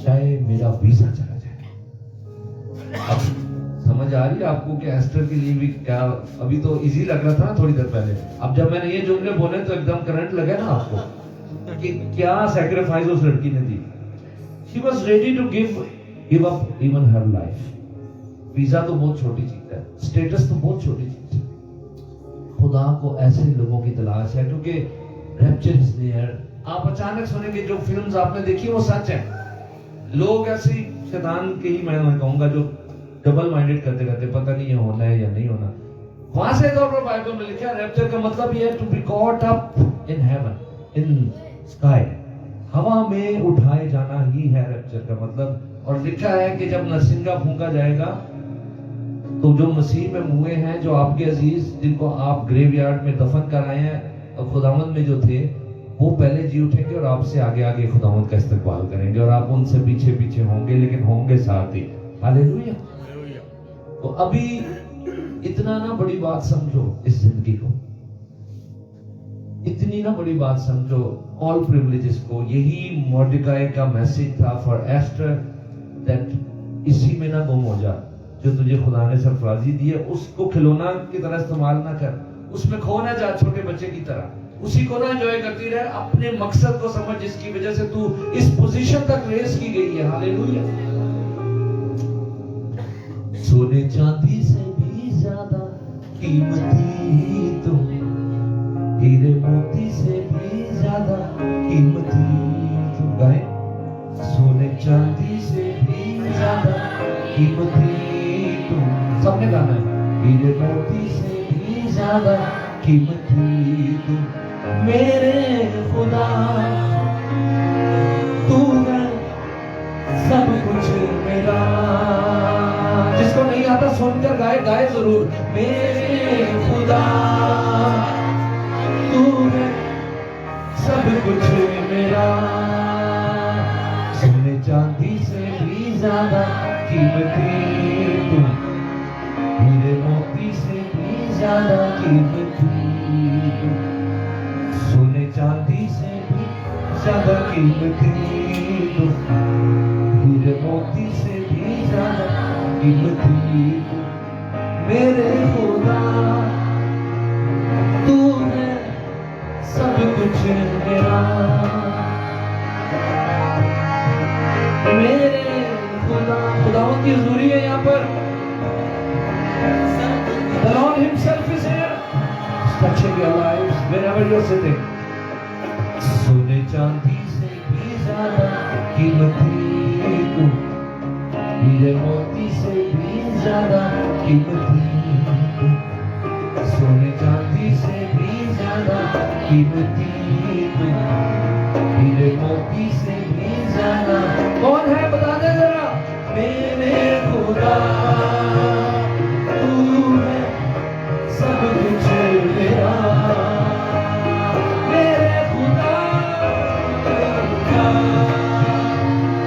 चाहे मेरा वीजा चला जाए। अब समझ आ रही है आपको कि एस्टर के लिए भी क्या, अभी तो इजी लग रहा था ना थोड़ी देर पहले, अब जब मैंने ये जुमले बोले तो एकदम करंट लगा ना आपको कि क्या सैक्रिफाइस उस लड़की ने दी। She was ready to give up even her life. Visa तो बहुत छोटी चीज है, स्टेटस तो बहुत छोटी चीज है। खुदा को ऐसे लोगों की तलाश है, क्योंकि रैप्चर इज नियर। आप अचानक सुनेंगे जो फिल्म्स आपने देखी वो सच है। लोग ऐसे शैतान के ही, मैं कहूंगा, जो डबल माइंडेड करते रहते, पता नहीं ये होना है या नहीं होना। वहां से तो बाइबल में लिखा है रैप्चर का मतलब ये है to be caught up in heaven, in sky. हवा में उठाए जाना ही है रैप्चर का मतलब। और लिखा है कि जब नरसिंगा फूंका जाएगा तो जो मसीह में मुए हैं, जो आपके अजीज जिनको आप ग्रेवयार्ड में दफन कराए हैं और खुदावंद में जो थे, वो पहले जी उठेंगे और आपसे आगे आगे खुदावंद का इस्तकबाल करेंगे और आप उनसे पीछे पीछे होंगे, लेकिन होंगे साथ ही। हालेलुया। तो अभी इतना ना बड़ी बात समझो इस जिंदगी को, इतनी ना बड़ी बात समझो ऑल प्रिविलेजेस को। यही मोर्देकाई का मैसेज था फॉर एस्टर, दैट इसी में ना गुम हो जा। जो तुझे खुदा ने सरफराजी दी है उसको खिलौना की तरह इस्तेमाल ना कर, उसमें खो ना जा छोटे बच्चे की तरह। उसी को ना एंजॉय करती रहे, अपने मकसद को समझ जिसकी वजह से तू इस पोजीशन तक रेस की गई है। हालेलुया। सोने चांदी से भी ज्यादा कीमती तुम, हीरे मोती से भी ज्यादा कीमती तुम। गाए, सोने चांदी से भी ज्यादा कीमती तुम। सबने गाना है। हीरे मोती से भी ज्यादा कीमती तुम मेरे खुदा, तू है सब कुछ मेरा। जिसको नहीं आता सुनकर गाए जरूर। मेरे खुदा तू है सब कुछ मेरा, सोने चांदी से भी ज्यादा कीमती तुम, हीरे मोती से भी ज्यादा कीमती तुम। सोने चांदी से भी ज्यादा कीमती तुम, हीरे मोती से भी ज्यादा कीमती मेरे खुदा, तू है सब कुछ मेरा। मेरे खुदा, खुदावंद की हुजूरी है यहाँ पर। The Lord Himself is here, touching your lives wherever you're sitting. सोने चांदी से भी ज्यादा कीमती तू, हीरे मोती से भी ज्यादा कीमती तू। सोने चांदी से भी ज्यादा कीमती तू, हीरे मोती से भी ज्यादा। कौन है बता दे जरा। मेरे खुदा तू है सब कुछ मेरा। मेरे खुदा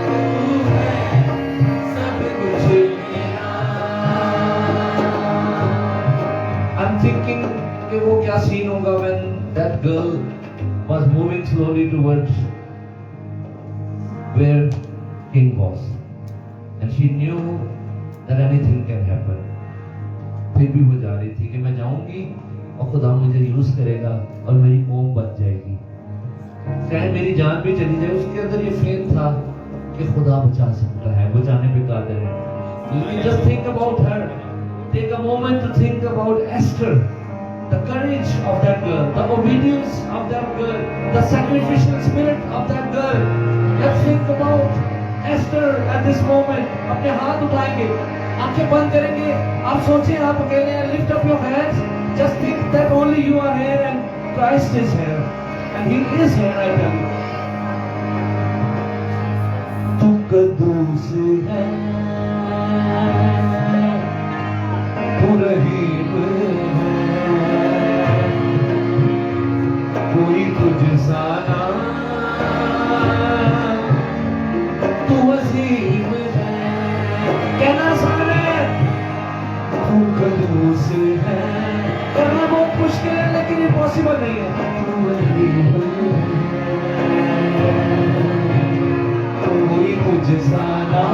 तू है सब कुछ मेरा। I'm thinking कि वो क्या सीन होगा when that girl was moving slowly towards where king was, and she knew that anything can happen. फिर भी वो जा रही थी कि मैं जाऊंगी और खुदा मुझे यूज करेगा और मेरी कौम बच जाएगी, चाहे मेरी जान भी चली जाए। उसके अंदर ये फेथ था कि खुदा बचा सकता है, बचाने पे कादिर है।
Just think about her. Take a moment to think about Esther. The courage of that girl, the obedience of that girl, the sacrificial spirit of that girl. Let's think about Esther at this moment. अपने हाथ उठाएंगे, आंखें बंद करेंगे, आप सोचें आप अकेले हैं. Lift up your hands. Just think that only you are here and Christ is here, and He is here. I tell you.
तू कदूस है, तू रहीम है, कोई तुझसा ना, तू अजीम है.
कहना सामने,
तू कदूस है,
करना बहुत मुश्किल है लेकिन इम्पॉसिबल नहीं है.
तू रहीम है, कोई तुझसा ना,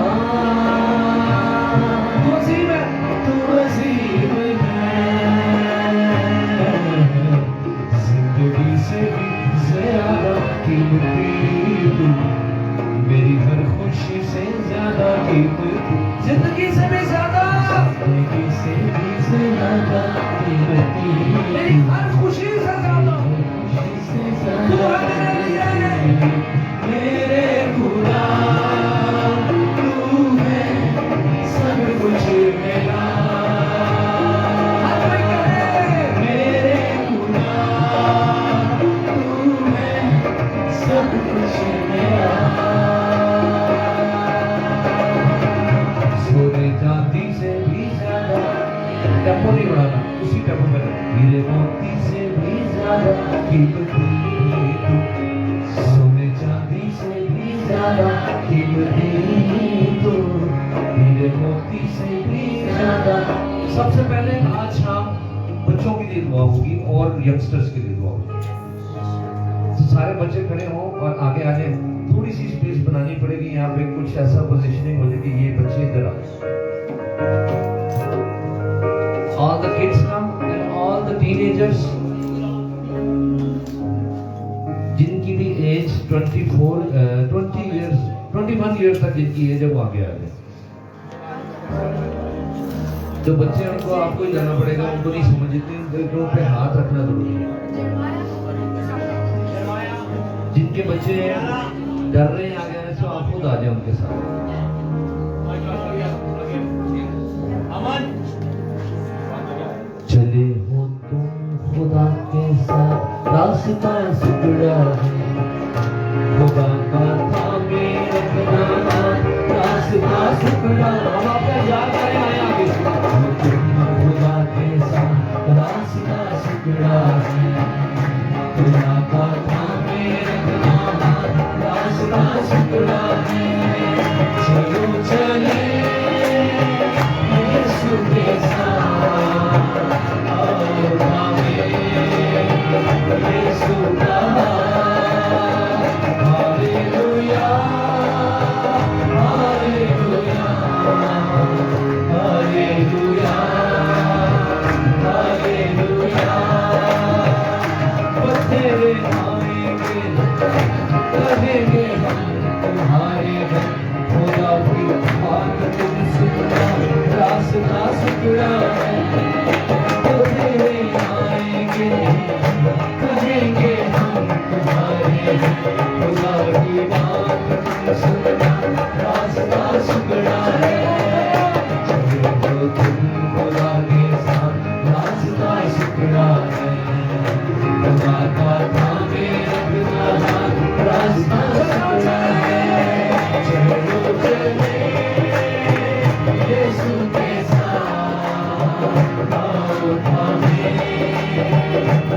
तू अजीम है.
तू अजीम है, जिंदगी से भी ज्यादा कीमती तू, मेरी हर खुशी से ज्यादा कीमती,
जिंदगी से भी ज्यादा,
जिंदगी से भी ज्यादा कीमती,
मेरी हर खुशी से ज्यादा,
खुशी से
तू
ज्यादा
है मेरे लिए.
मेरे खुदा, तू है सब कुछ मेरा.
हर कोई कहे,
मेरे खुदा, तू है सब कुछ मेरा. सोने चांदी से भी ज्यादा,
टेम्पो नहीं बढ़ाना, उसी टेम्पो पे रहना.
हीरे मोती से भी ज्यादा कीमती तू, सोने चांदी से भी ज्यादा कीमती तू, हीरे मोती से भी ज्यादा.
सबसे पहले आज शाम बच्चों के लिए दुआ होगी और यंगस्टर्स के लिए दुआ होगी. तो सारे बच्चे खड़े हों और आगे आ जाए. थोड़ी सी स्पेस बनानी पड़ेगी यहाँ पे, कुछ ऐसा पोजीशनिंग हो जाए कि ये बच्चे इधर आ. All the kids come and all the teenagers जिनकी भी एज 20 years 21 years तक जिनकी एज है वो आगे आ जाए. जो बच्चे हैं उनको आपको ही जाना पड़ेगा, उनको नहीं समझते, उनको पे हाथ रखना जरूरी है. जिनके बच्चे डर रहे हैं आगे आने से, आप खुद आ जाए उनके साथ.
चले हो तुम खुदा के साथ, रास्ता सुगड़ा है, खुदा का थामे रखना, रास्ता सुगड़ा.
हम आपका याद करें आए आगे.
तुम खुदा के साथ, रास्ता सुगड़ा है, खुदा का थामे रखना, रास्ता सुगड़ा है. चलो चले यीशु के साथ, आओ थामे यीशु का हाथ. Hallelujah, hallelujah, hallelujah, hallelujah. बतेरे आएंगे, कहेंगे हम तुम्हारे हैं, खुदा की बात तुम सुनना, रास्ता सुगड़ा है. बतेरे आएंगे, कहेंगे हम तुम्हारे हैं, खुदा की बात तुम सुनना, रास्ता सुगड़ा है. चलो तुम खुदा के साथ, रास्ता सुगड़ा है, खुदा का थामे रखना, रास्ता सुगड़ा है. चलो चले यीशु के साथ, आओ थामे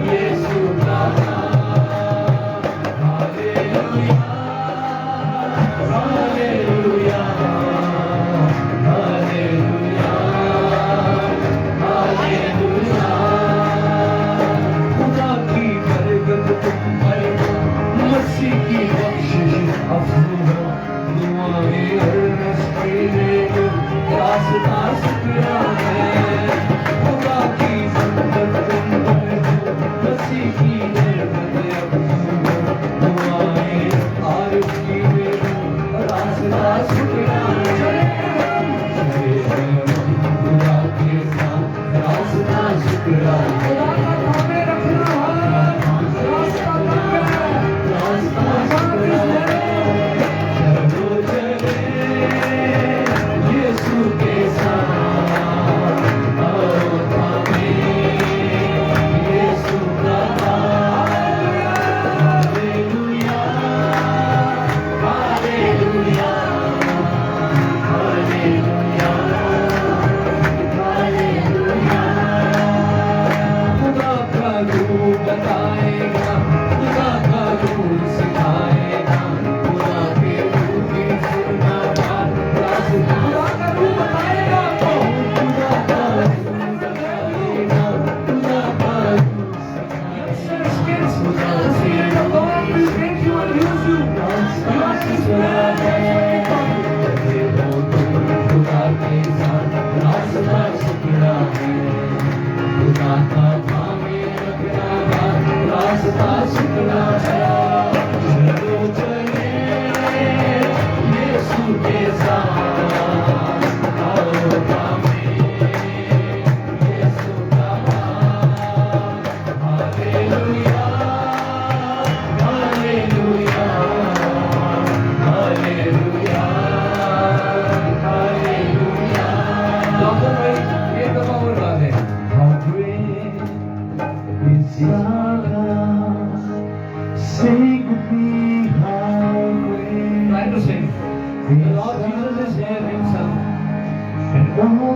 यीशु का हाथ. Hallelujah, hallelujah, hallelujah, hallelujah. खुदा की बरकत तुम पर हो, मसीह की बख्शिश अफजल हो, दुआएं अर्ज़ तेरे को, रास्ता सुगड़ा है. खुदा की बरकत तुम पर हो, मसीह की बरकत अफजल हो, दुआएं आरिफ की मेरे, रास्ता सुगड़ा है.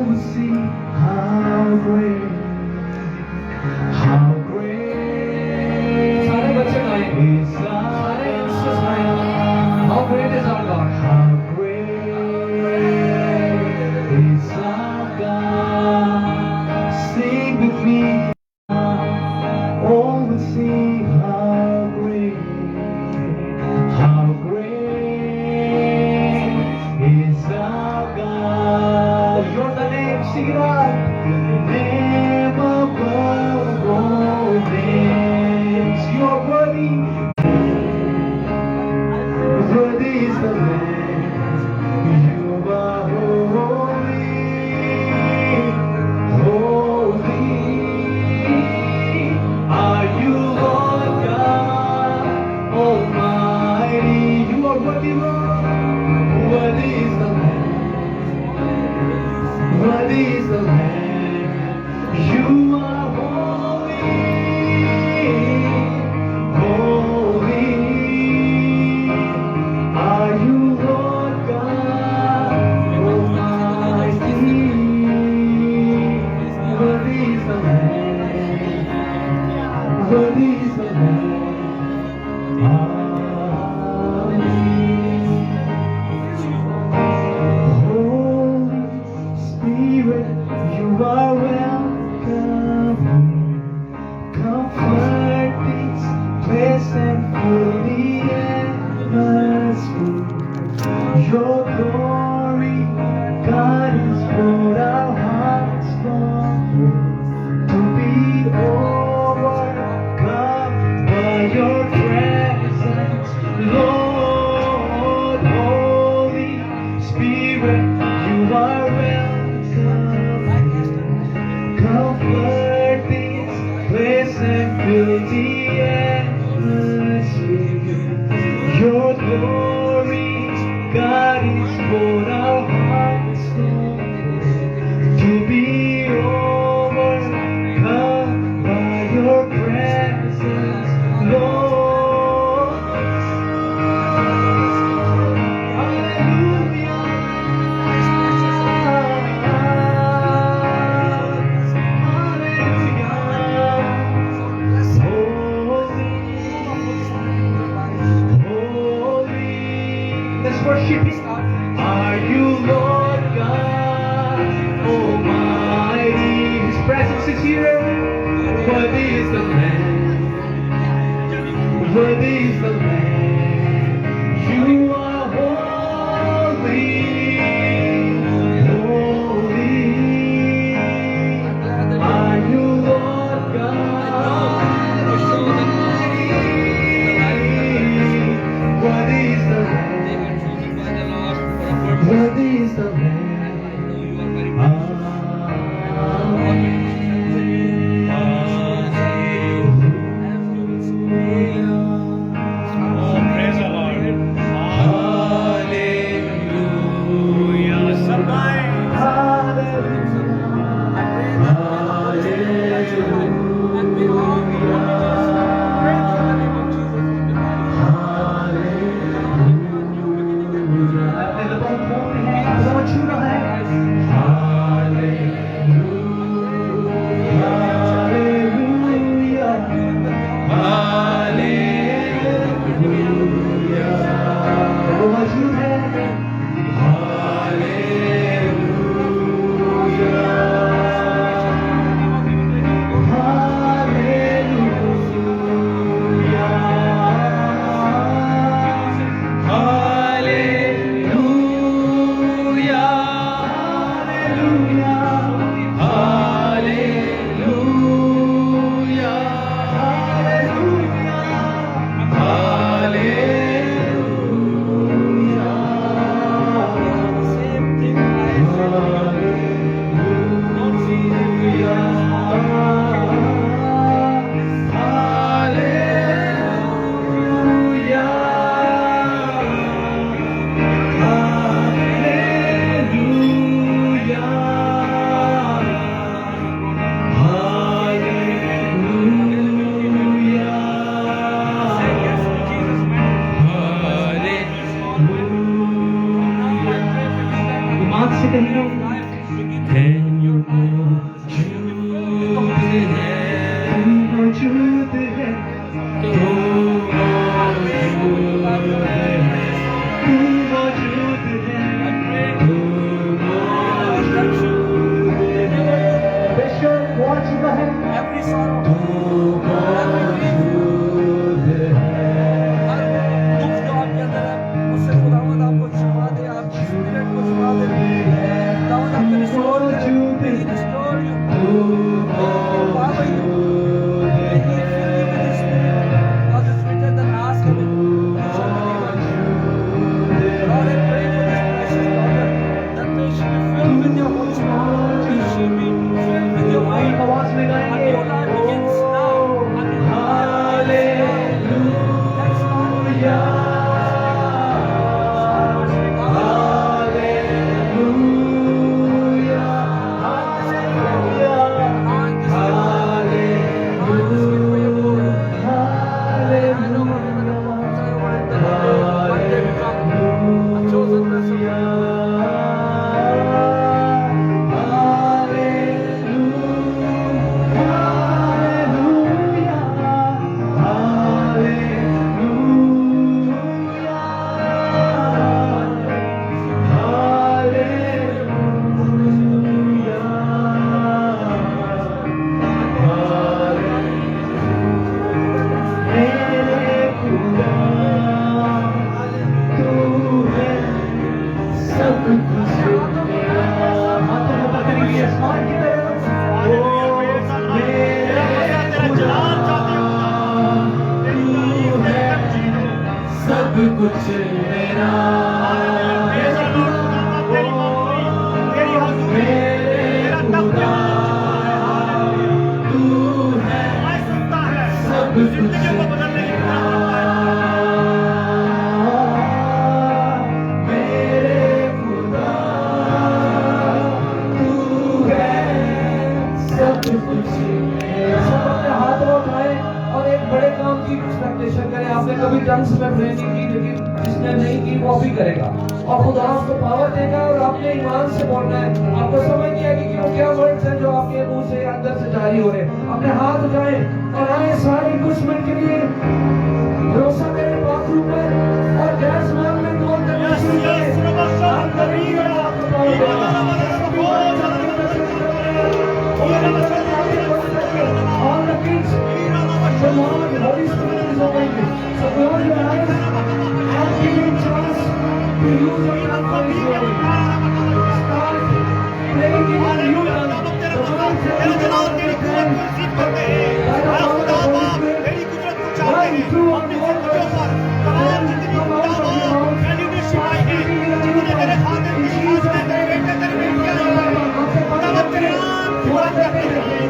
will see how great
सारे बच्चे गाएंगे,
is
सारे
our
यंगस्टर्स गाएंगे,
God.
How great is our God?
How great is our God. Sing with me. Oh, we sing how great is our God. You're the name, sing it out. The name above all names. You're worthy. Worthy is the Lamb. You are holy, holy. Are you Lord God Almighty? You are worthy, Lord. Worthy is the Lamb. Worthy is the Lamb. You are holy, holy. Are you Lord God Almighty? Worthy is the Lamb. Worthy is the Lamb. Amen. Holy Spirit, you are welcome. Comfort this place and fill the atmosphere. Your glory, God, is what our hearts long for. To be overcome by your presence, Lord. Holy Spirit, you are welcome. Comfort this place and fill the atmosphere. Your glory, God, is what our hearts long for. To be overcome by your presence, Lord. Let's worship Him. Are you Lord God Almighty? His presence is here. Worthy is the Lamb. Worthy is the Lamb. You are holy, holy. Are you Lord God Almighty? Worthy is the Lamb. Worthy is the Lamb. Amen.
मेरा आपने कभी टंग्स में प्रे नहीं की, लेकिन जिसने नहीं की वो भी करेगा और खुदा आपको पावर देगा और आपने ईमान से बोलना है। आपको समझ नहीं आएगी कि वो क्या वर्ड्स हैं जो आपके मुंह से अंदर से जारी हो रहे हैं। अपने हाथ उठाएं और आए सारे कुछ मिनट के लिए भरोसा करें बाथरूम में और गैस मांग में दुआ करना शुरू करें। आप करेंगे आपको पावर देगा। All the kids, the Lord, Holy Spirit is over you. So close your eyes and give him chance to use your tongue for his glory. Start praying in your new tongue. The Lord says you are the hand by the power of the Holy Spirit. Run through on your words. Then come out of your mouth. Start speaking in a new tongue. In Jesus' name. आपसे बात करें, दुआ करते हैं।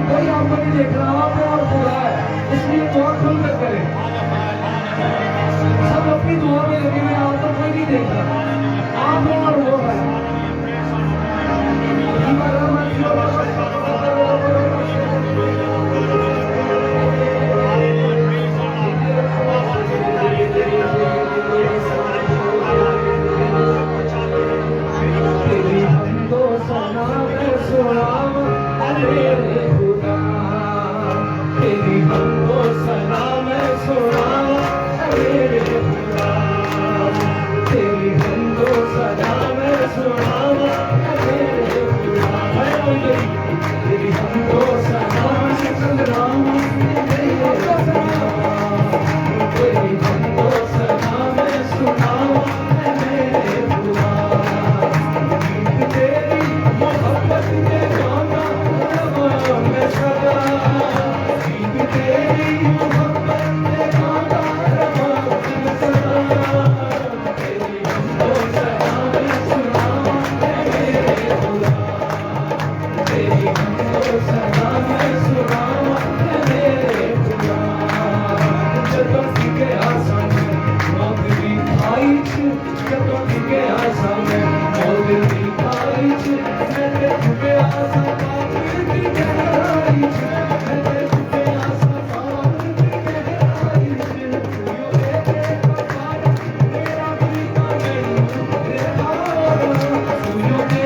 कोई आपको नहीं देख रहा, आप और खुदा है, इसलिए दुआ खुलकर करें। सब अपनी दुआ में लगे हुए, आप तो कोई नहीं देख रहा, आप और वो है। तेरी हमको सना मैं सुनाम मेरे खुदा, तेरी हमको सना मैं सुनाम मेरे खुदा, तेरी हमको सना मैं सुनाम मेरे खुदा, तेरी हमको सना मैं सुनाम मेरे खुदा, तेरी हमको सना मैं सुनाम मेरे खुदा, तेरी मोहब्बत के गाना मैं सदा, तेरी मोहब्बत के गाना मैं सदा, तेरी हमको सना मैं सुनाम मेरे खुदा, तेरी हमको सना मैं सुनाम मेरे खुदा, ਜਦੋਂ ਟਿਕੇ ਆਸਾਂ ਮੌਤ ਦੀ ਖਾਈ ਚ, ਜਦੋਂ ਟਿਕੇ ਆਸਾਂ ਮੌਤ ਦੀ ਖਾਈ ਚ, ਮੈਂ ਤੇ ਟੁੱਟੇ ਆਸਾਂ ਮੌਤ ਦੀ ਗਹਿਰਾਈ ਚ, ਮੈਂ ਤੇ ਟੁੱਟੇ ਆਸਾਂ ਮੌਤ ਦੀ ਗਹਿਰਾਈ ਚ, ਯੋ ਦੇ ਕਮਾਲ ਮੇਰਾ ਪ੍ਰੀਤਾ ਮੈਨੂੰ ਤੇਰਾ ਯੋ ਦੇ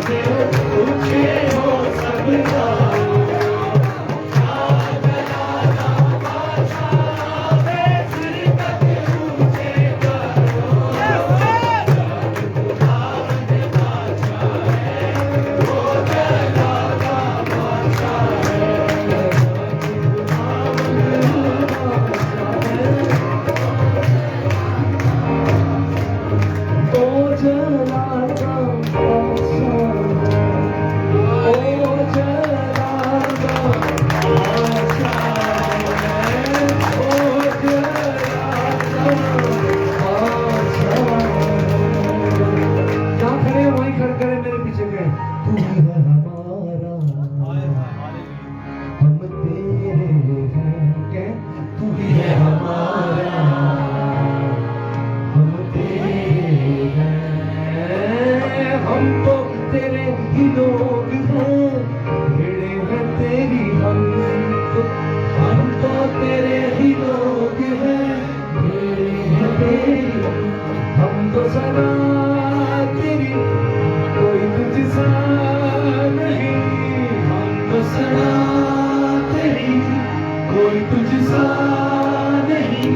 से ऊंचे हो सबका कोई तुझसा नहीं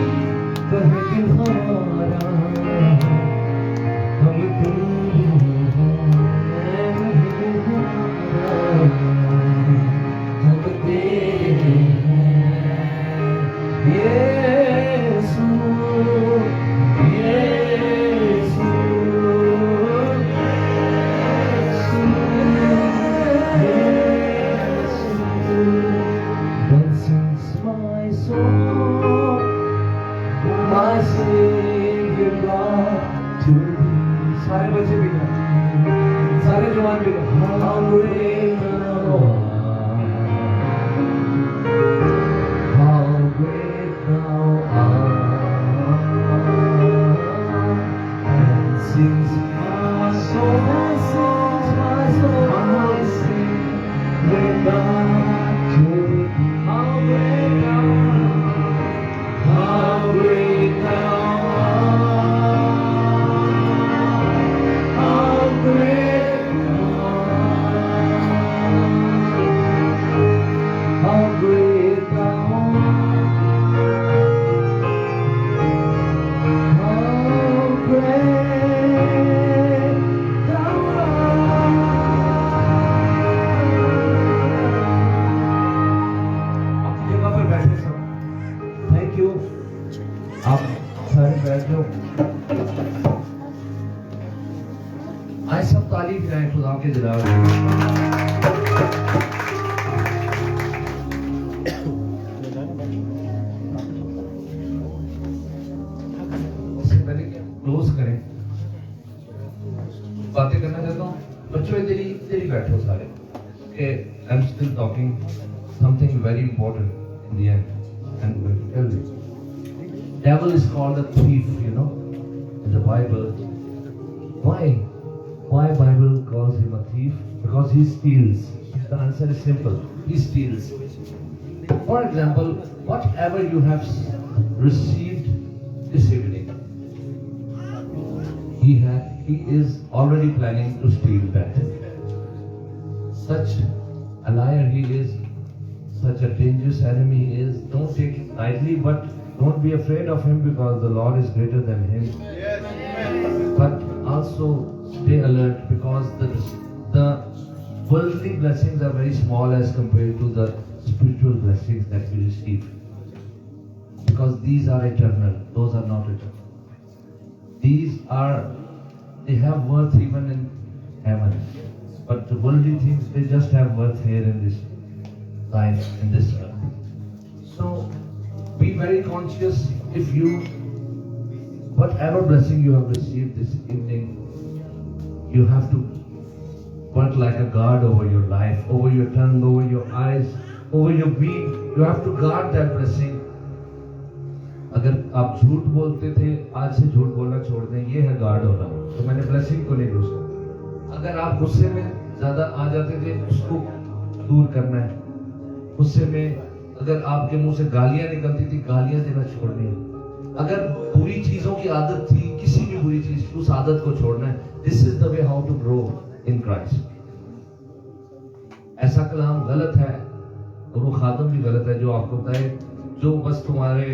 कहे दिल हमारा हम तेरे हैं हम तेरे हैं यीशु यीशु सारे बच्चे भी सारे जवान भी How great thou art, and sings my soul, my sing, when God to thee. How great thou art, how great thou आए सब तारीफ करें खुदा के जलाल की। इससे पहले कि हम क्लोज करें, बातें करना चाहता हूँ बच्चों, इधर बैठो सारे। Okay, I'm still talking something very important in the end, and we'll tell you. Devil is called a thief, you know, in the Bible. Why Bible calls him a thief? Because he steals. The answer is simple. He steals. For example, whatever you have received this evening, he is already planning to steal that. Such a liar he is, such a dangerous enemy he is. Don't take it lightly, but don't be afraid of him, because the Lord is greater than him. But also stay alert, because the worldly blessings are very small as compared to the spiritual blessings that we receive. Because these are eternal, those are not eternal. They have worth even in heaven. But the worldly things, they just have worth here in this life, in this earth. So be very conscious. If whatever blessing you have received this evening, you have to work like a guard over your life, over your tongue, over your eyes, over your being. You have to guard that blessing. अगर आप झूठ बोलते थे, आज से झूठ बोलना छोड़ दें, ये है गार्ड होना। तो मैंने ब्लेसिंग को नहीं लूज करना। अगर आप गुस्से में ज्यादा आ जाते थे, उसको दूर करना है। गुस्से में अगर आपके मुंह से गालियां निकलती थी, गालियां देना छोड़नी है। अगर बुरी चीजों की आदत थी, किसी भी बुरी चीज, उस आदत को छोड़ना है। This is the way how to grow. in Christ. ऐसा कलाम गलत है और वो खातम भी गलत है जो आपको बताए जो बस तुम्हारे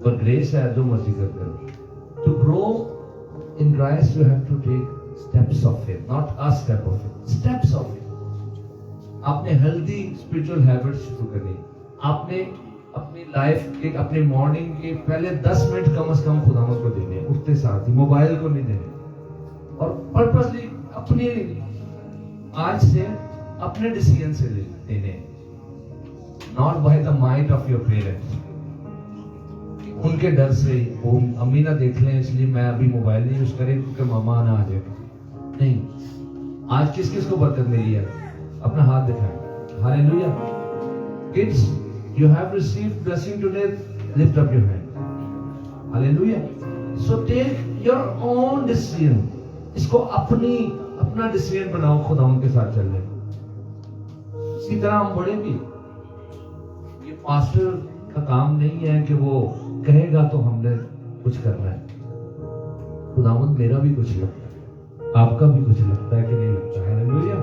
पर ग्रेस है जो मर्जी करते हो. To grow in Christ you have to take steps of faith, not a step of faith, steps of faith. आपने हेल्दी स्पिरिचुअल हैबिट्स शुरू करनी. आपने अपनी लाइफ के अपने मॉर्निंग के पहले 10 मिनट कम से कम खुदावंद को देने, उठते साथ ही मोबाइल को नहीं देने, और पर्पसली अपने आज से अपने डिसीजन से देने, not by the might of your parents. उनके डर से वो अम्मी ना देख लें इसलिए मैं अभी मोबाइल नहीं यूज करें क्योंकि मामा ना आ जाए. नहीं, आज किस किस को बरकत मिली है? अपना हाथ दिखाएं. Hallelujah. Kids, you have received blessing today, lift up your hand. Hallelujah. So take your own decision. इसको अपना डिसीजन बनाओ खुदावंद के साथ चलने. इसी तरह हम बड़े भी, ये पास्टर का काम नहीं है कि वो कहेगा तो हमने कुछ करना है. खुदावंद मेरा भी कुछ लगता है, आपका भी कुछ लगता है कि नहीं लगता है. हालेलुया.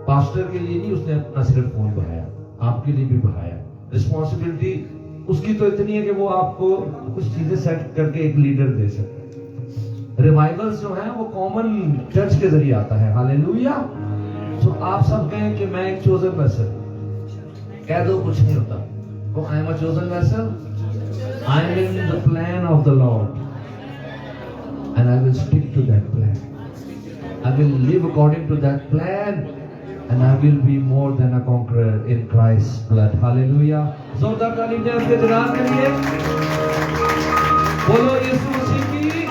पास्टर के लिए नहीं उसने अपना सिर्फ फोन बढ़ाया, आपके लिए भी बढ़ाया. रिस्पॉन्सिबिलिटी उसकी तो इतनी है कि वो आपको कुछ चीजें सेट करके एक लीडर दे सकता है. रिवाइवल्स जो है वो कॉमन चर्च के जरिए आता है. हालेलुया. तो आप सब कहें कि मैं एक चोजन वेसल, कह दो कुछ नहीं होता. तो I am a chosen vessel, I am in the plan of the Lord and I will stick to that plan. I will live according to that plan and I will be more than a conqueror in Christ's blood. Hallelujah. जोरदार ताली दें उसके जलाल के लिए. बोलो यीशु मसीह की.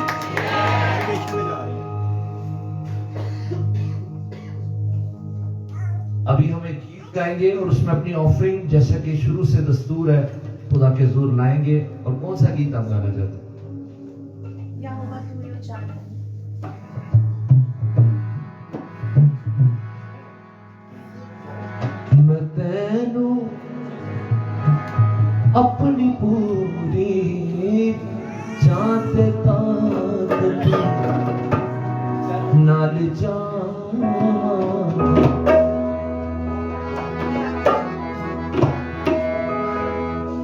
अभी हम एक गीत गाएंगे और उसमें अपनी ऑफरिंग जैसा कि शुरू से दस्तूर है खुदा के हुजूर लाएंगे. और कौन सा गीत आप गाना चाहते हैं? अपनी पूरी जाते ताकत नाल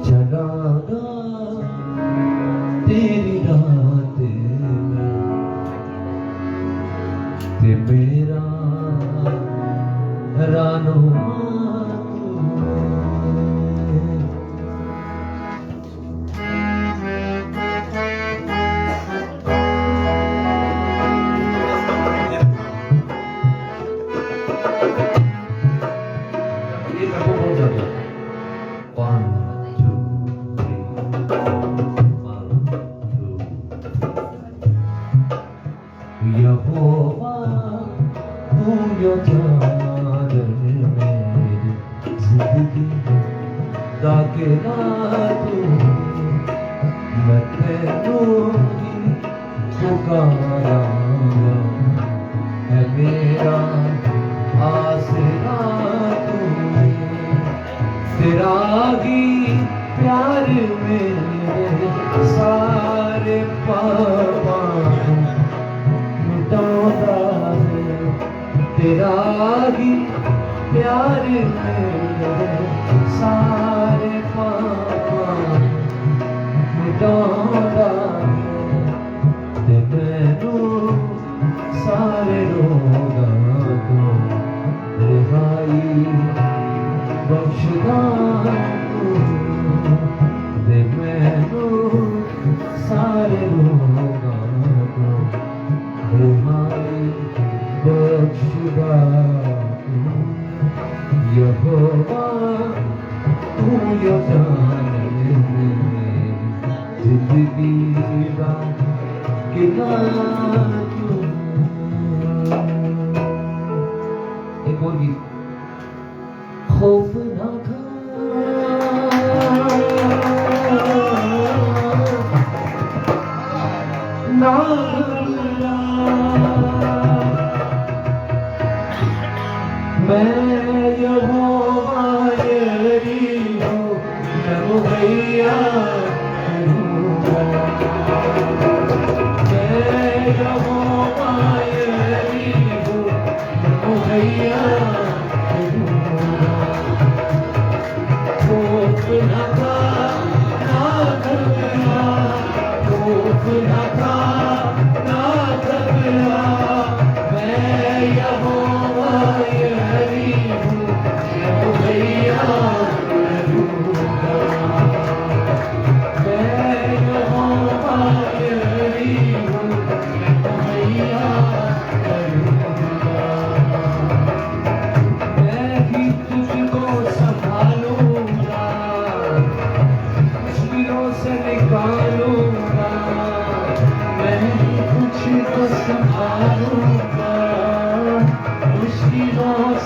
जगागा तेरी रात ते मेरा रानो
Jai Rama Jai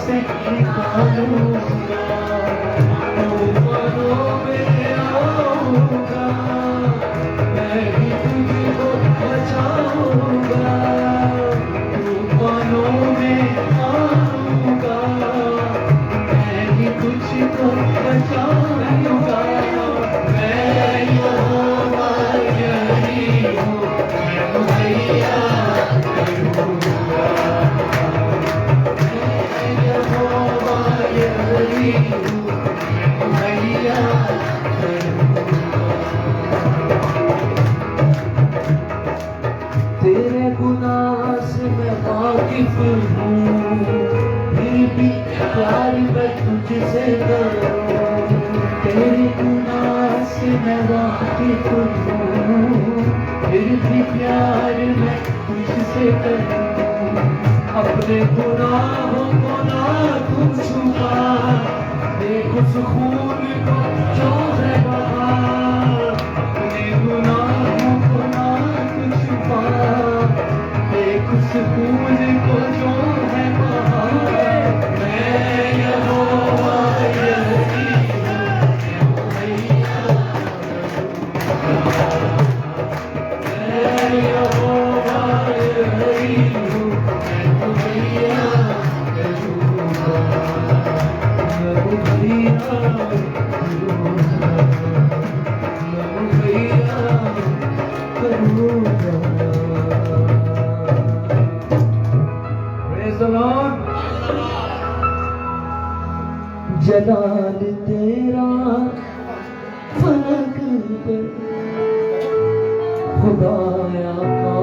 से निकालूंगा, तूफानों में आऊंगा, मैं ही तुझको बचाऊंगा, तूफानों में आऊंगा, मैं ही तुझको बचाऊंगा, मैं यहोवा यही हूँ, मैं भैया करूंगा, मैं यहोवा यही हूँ, मैं भैया करूंगा। तेरे गुनाह से मैं वाकिफ हूँ, फिर भी प्यार मैं तुझसे करूँ, तेरे गुनाह से मैं वाकिफ हूँ, फिर भी प्यार मैं तुझसे करूँ, अपने गुनाहों को ना तू छुपा, देख उस खून को जो है बहा, अपने गुनाहों को ना तू छुपा, देख उस खून को जो है बहा, मैं यहोवा यही हूँ, मैं यहोवा यही हूँ, मैं भैया करूँगा, मैं भैया करूँगा, मैं भैया करूँगा। Praise the Lord. जलाल तेरा फलक पे खुदाया का,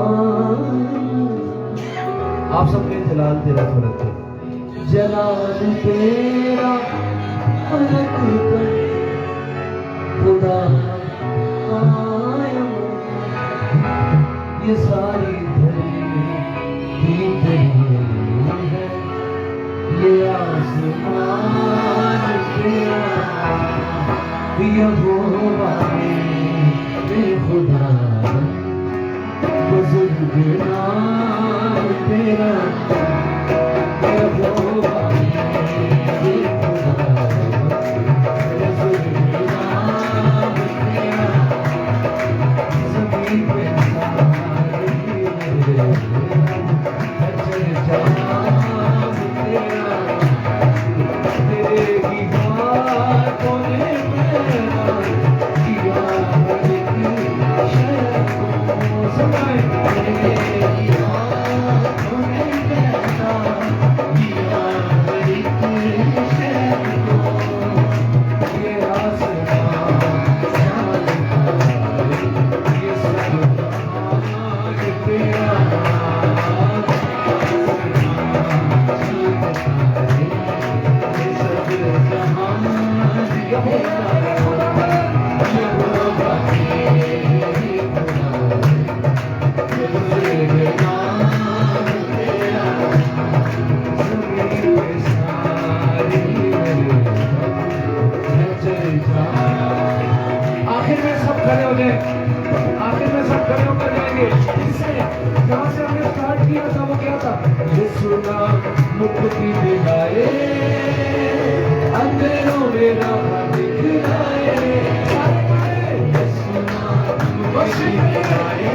आप सबके जलाल तेरा फलक पे, जलाल तेरा फलक पे खुदा कायम, ये सारी धरती तेरी है, ये आसमान तेरा, यहोवा ये खुदा, बुजुर्ग नाम तेरा, यहोवा ये खुदा, बुजुर्ग नाम तेरा, ज़मीन पे सारी चर्चा तेरा, तेरे ही बातों ने मेरा किया हर एक शय को, सुनाए तेरे ही बातों ने मेरा किया हर एक शय को, ये आसमान ये सब तेरा, आखिर में सब खड़े हो जाए, आखिर में सब खड़े होकर जाएंगे। इससे जहाँ से हमने स्टार्ट किया था वो क्या था, ये सुना मुक्ति दिलाए, अंधेरों में राह दिखलाए, ये सुना मुक्ति दिलाए,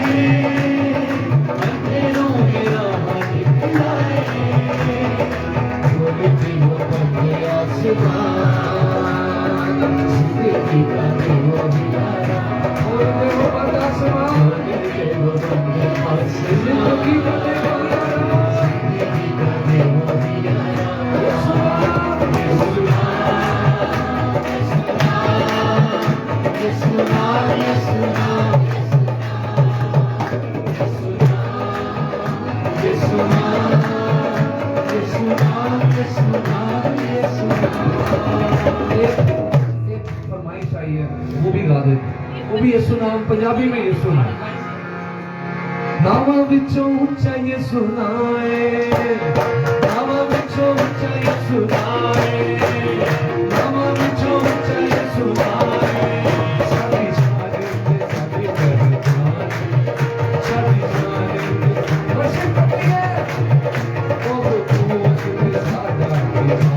अंधेरों में राह दिखलाए, बोलती वो बंदे आसमान, जिंदगी का वो दिलाया, बोलते वो बंदे आसमान, बोलते वो बंदे आसमान, जिंदगी का वो दिलाया, जिंदगी का वो दिलाया, ये सुना, ये सुना, ये सुना, ये सुना, ये सुना, ये सुना, ये सुना, ये सुना। एक फरमाइश आई है, वो भी गा देते, वो भी ये सुना, पंजाबी में ये सुना, नावा विचों ऊंचा ये सुनाए, नावा विचों ऊंचा ये सुनाए, नावा विचों ऊंचा ये सुनाए, सारी सारे सारी पहचान, सारी सारे वर्षिप करती है, ओ तू उसने सादा किया,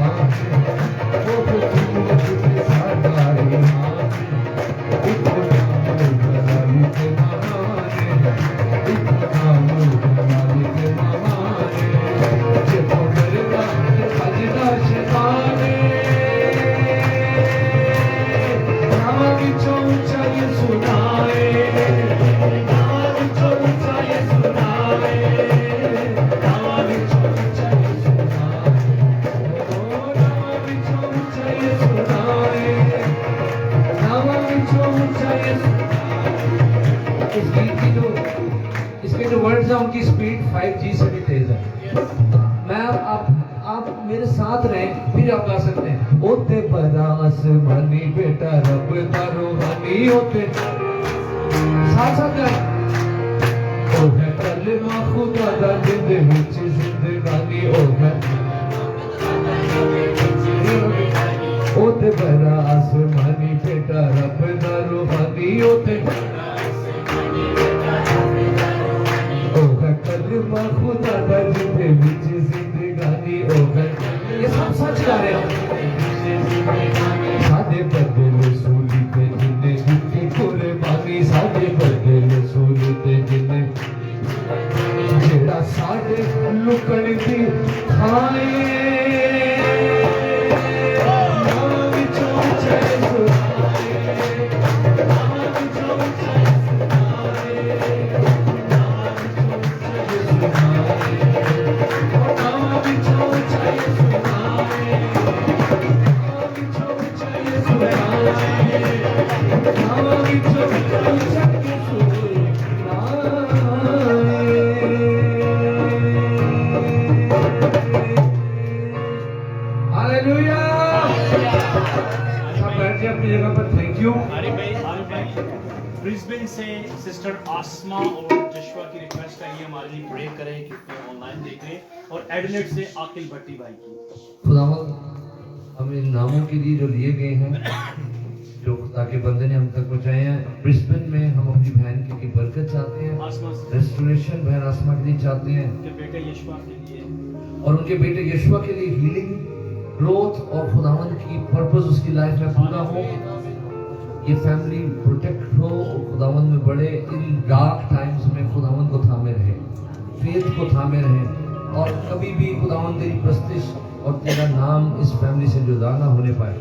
साथ रहे, फिर आप गा सकते हैं। ओते बड़ा आसमानी बेटा रब दा रूहानी, ओते साथ साथ गाएं। ओ है कलमा खुदा दा जिंदे विच जिंदगानी, ओ है ओते बड़ा आसमानी बेटा रब दा रूहानी, ओते ओ है कलमा खुदा दा जिंदे विच जिंदगानी, ओ है। ये सब सच गा रहे हो। सादे बदले सूली ते जिन्ने दित्ती कुर्बानी, सादे बदले सूली ते जिन्ने जेड़ा साडे लुकण दी खाए
ब्रिस्बेन से सिस्टर आसमा और जशवा की रिक्वेस्ट है ये हमारे लिए प्रे करें क्योंकि ऑनलाइन देख रहे हैं, और एडिलेड से आकिल भट्टी भाई की।
खुदावंद हम इन नामों के लिए जो लिए गए हैं, जो खुदा के बंदे ने हम तक पहुंचाए हैं, ब्रिस्बेन में हम अपनी बहन की बरकत चाहते हैं, रेस्टोरेशन बहन आसमा के लिए चाहते हैं,
उनके बेटे यशवा के लिए
और उनके बेटे यशवा के लिए हीलिंग, ग्रोथ और खुदावंद की पर्पस उसकी लाइफ में पूरा हो, ये फैमिली प्रोटेक्ट हो, खुदावंद में बड़े इन डार्क टाइम्स में खुदावंद को थामे रहे, फेथ को थामे रहे, और कभी भी खुदावंद तेरी प्रस्तिश और तेरा नाम इस फैमिली से जुदा ना होने पाए।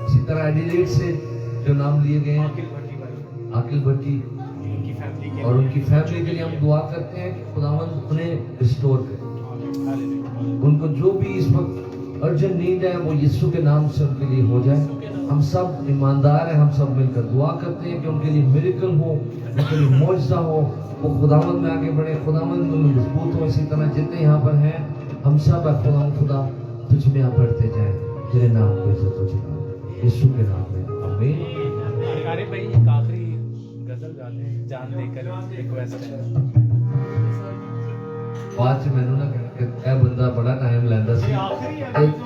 इसी तरह एडिलेड से जो नाम लिए गए हैं, आकिल भट्टी
उनकी फैमिली के
और उनकी फैमिली के लिए हम दुआ करते हैं कि खुदावंद उन्हें रिस्टोर करे, उनको जो भी इस वक्त अर्जेंट नीड है वो यीशु के नाम से उनके लिए हो जाए। हम सब ईमानदार हैं, हम सब मिलकर दुआ करते हैं कि उनके लिए मिरेकल हो, उनके लिए मौजज़ा हो, वो खुदावंद में आगे बढ़े, खुदावंद में मजबूत हो। इसी तरह जितने यहाँ पर हैं हम सब खुदा तुझ में यहाँ बढ़ते जाए, तेरे नाम को इज्जत हो, यीशु के नाम में आमीन।
अरे भाई एक आखिरी गजल गाते हैं, जान देकर रिक्वेस्ट है।
बाद च मैनू ना कह बंदा बड़ा टाइम लैंदा सी,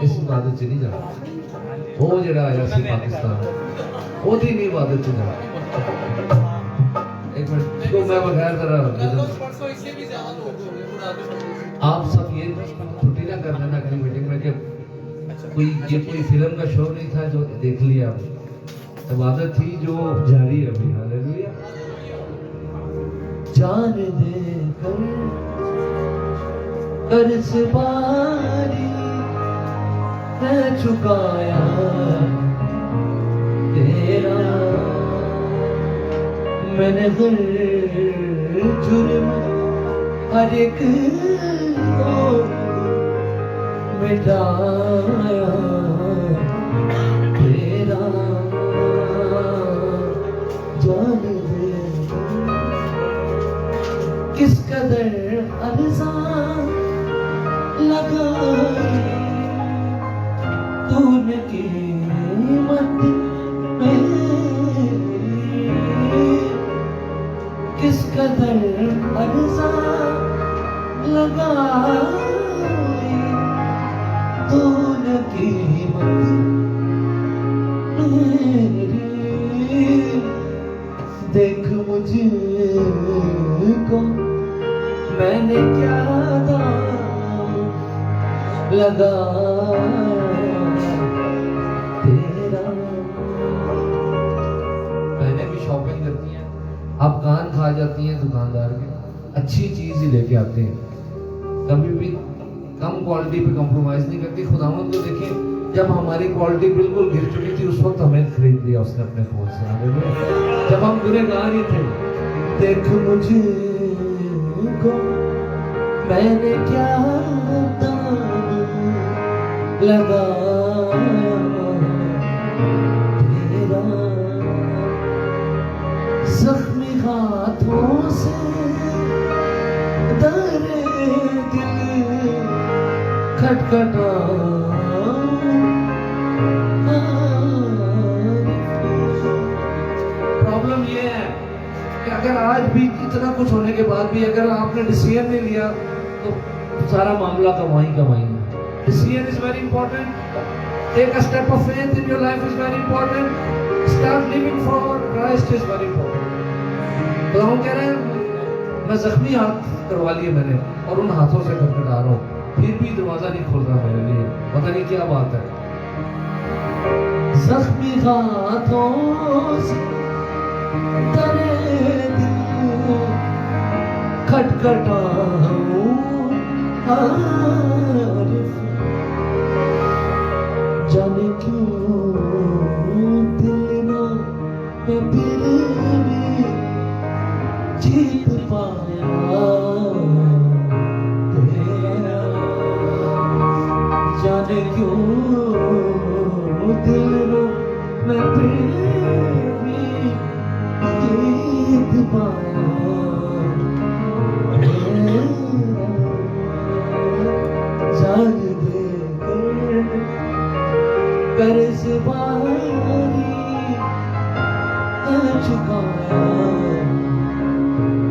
इस इबादत च नहीं जाना, वो जेड़ा आया सी पाकिस्तान ओदी नहीं इबादत च जाना। एक मिनट इसको मैं बगैर जरा आप सब ये छुट्टी ना कर देना अगली मीटिंग में कि कोई फिल्म का शो नहीं था जो देख लिया, इबादत थी जो जारी है अभी। हालेलुया।
जान दे कर से बारी है चुकाया तेरा, मैंने हर जुर्म हर एक को मिटाया तेरा। जान दे किस कदर अरज़ां लगाई तूने कीमत मेरी, किस कदर अरज़ां लगाई तूने कीमत मेरी। देख मुझको मैंने क्या दाम लगाया तेरा।
बहनें भी शॉपिंग करती हैं, आप कान खा जाती हैं दुकानदार के, अच्छी चीज ही लेके आते हैं, कभी भी कम क्वालिटी पे कॉम्प्रोमाइज नहीं करती। खुदावंद को देखिए, जब हमारी क्वालिटी बिल्कुल गिर चुकी थी उस वक्त हमें खरीद लिया उसने अपने खून से। हालेलुया। जब हम गुनहगार ही थे।
देख मुझको मैंने क्या दाम लगाया तेरा, जख्मी हाथों से दर्द दिल
प्रॉब्लम ये है कि अगर आज भी इतना कुछ होने के बाद भी अगर आपने डिसीजन नहीं लिया तो सारा मामला कमाई कमाई है. Decision is very important. Take a step of faith in your life is very important. Start living for Christ is very important. तो हम कह रहे हैं मैं जख्मी हाथ करवा लिए मैंने और उन हाथों से खटखटा रहा हूँ, फिर भी दरवाजा नहीं खोल रहा मेरे लिए. पता नहीं क्या बात है.
जख्मी हाथों से तेरे दिल खटखटाऊं आरिफ, जाने क्यों दिल ना मैं फिर भी जीत पाया तेरा. जाने क्यों दिल ना मैं फिर भी जीत पाया तेरा. जान दे कर्ज बारी चुकाया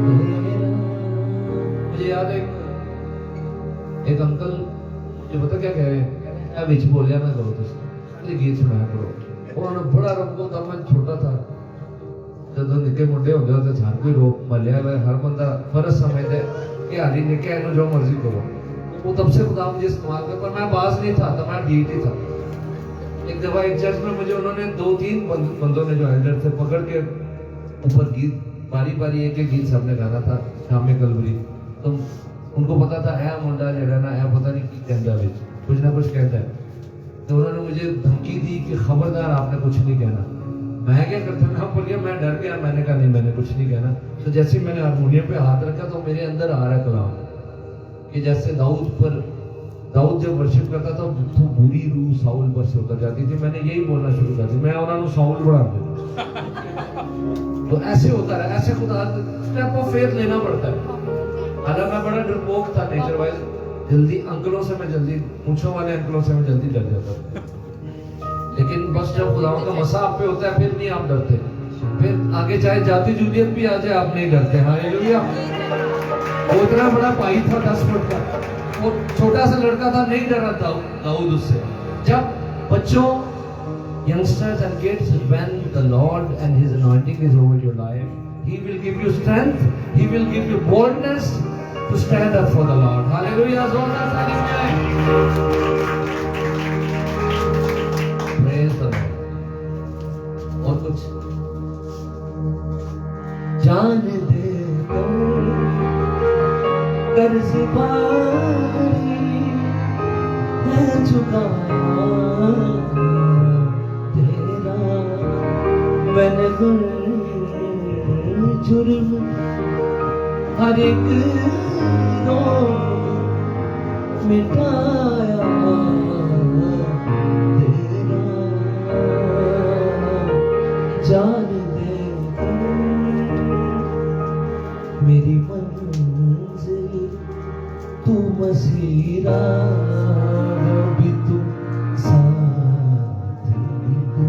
तेरा.
मुझे याद है एक अंकल मुझे पता क्या कह रहे हैं, मैं बिच बोलिया ना करो तुम गीत सुनाया करो. उन्होंने बड़ा रंगो था, मैं छोटा था ਜਦੋਂ ਨਿੱਕੇ ਮੁੰਡੇ ਹੁੰਦੇ ਹੋ ਤੇ ਹਰ ਕੋਈ ਰੋਕ ਮੱਲਿਆ ਵਾ, हर बंदा फर्ज समझता है कि हारी निके इन्हों जो मर्जी करो. वो तब से खुदा मुझे इस्तेमाल कर, पर मैं बाज नहीं था, तो मैं डीट ही था. एक दफा एक चर्च में मुझे उन्होंने 2-3 बंदों ने जो एल्डर थे पकड़ के ऊपर गीत बारी बारी एक गीत सबने गाना था शामे कलवरी. तो उनको पता था ऐ मुंडा जड़ा ना ऐ पता नहीं की कहता है, कुछ ना कुछ कहता है. तो उन्होंने मुझे धमकी दी कि खबरदार आपने कुछ नहीं कहना. मैं क्या करता मैं बोल गया, मैं डर गया, मैंने कहा नहीं मैंने कुछ नहीं कहना. तो जैसे ही मैंने हारमोनियम पे हाथ रखा तो मेरे अंदर आ रहा कलाम कि जैसे दाऊद जब वर्शिप करता था तो बुरी रूह साउल पर से उतर जाती थी. मैंने यही बोलना शुरू कर दिया, मैं उन्होंने साउल बढ़ा दिया. तो ऐसे होता रहा, ऐसे खुदा स्टेप ऑफ फेथ लेना पड़ता है. हालांकि मैं बड़ा डरपोक था नेचर वाइज, जल्दी अंकलों से मैं जल्दी मूंछों वाले अंकलों से मैं जल्दी डर जाता था. लेकिन बस जब खुदाओं का मसा आप पे होता है फिर नहीं आप डरते. फिर आगे चाहे जाति जूलियत भी आ जाए आप नहीं डरते. हालेलुया. वो इतना बड़ा भाई था 10 फुट का, वो छोटा सा लड़का था, नहीं डरा था दाऊद उससे. जब बच्चों youngsters and kids, when the Lord and His anointing is over your life, He will give you strength, He will give you boldness to stand up for the Lord. Hallelujah. जोरदार ताली बजाएं. Praise the Lord. और कुछ
जान दे कर्ज बारी है चुकाया तेरा. मैंने जुर्म हर एक मिटाया तेरा. जान दे मेरी मंजिल तू मसीरा भी तू साथ भी तू.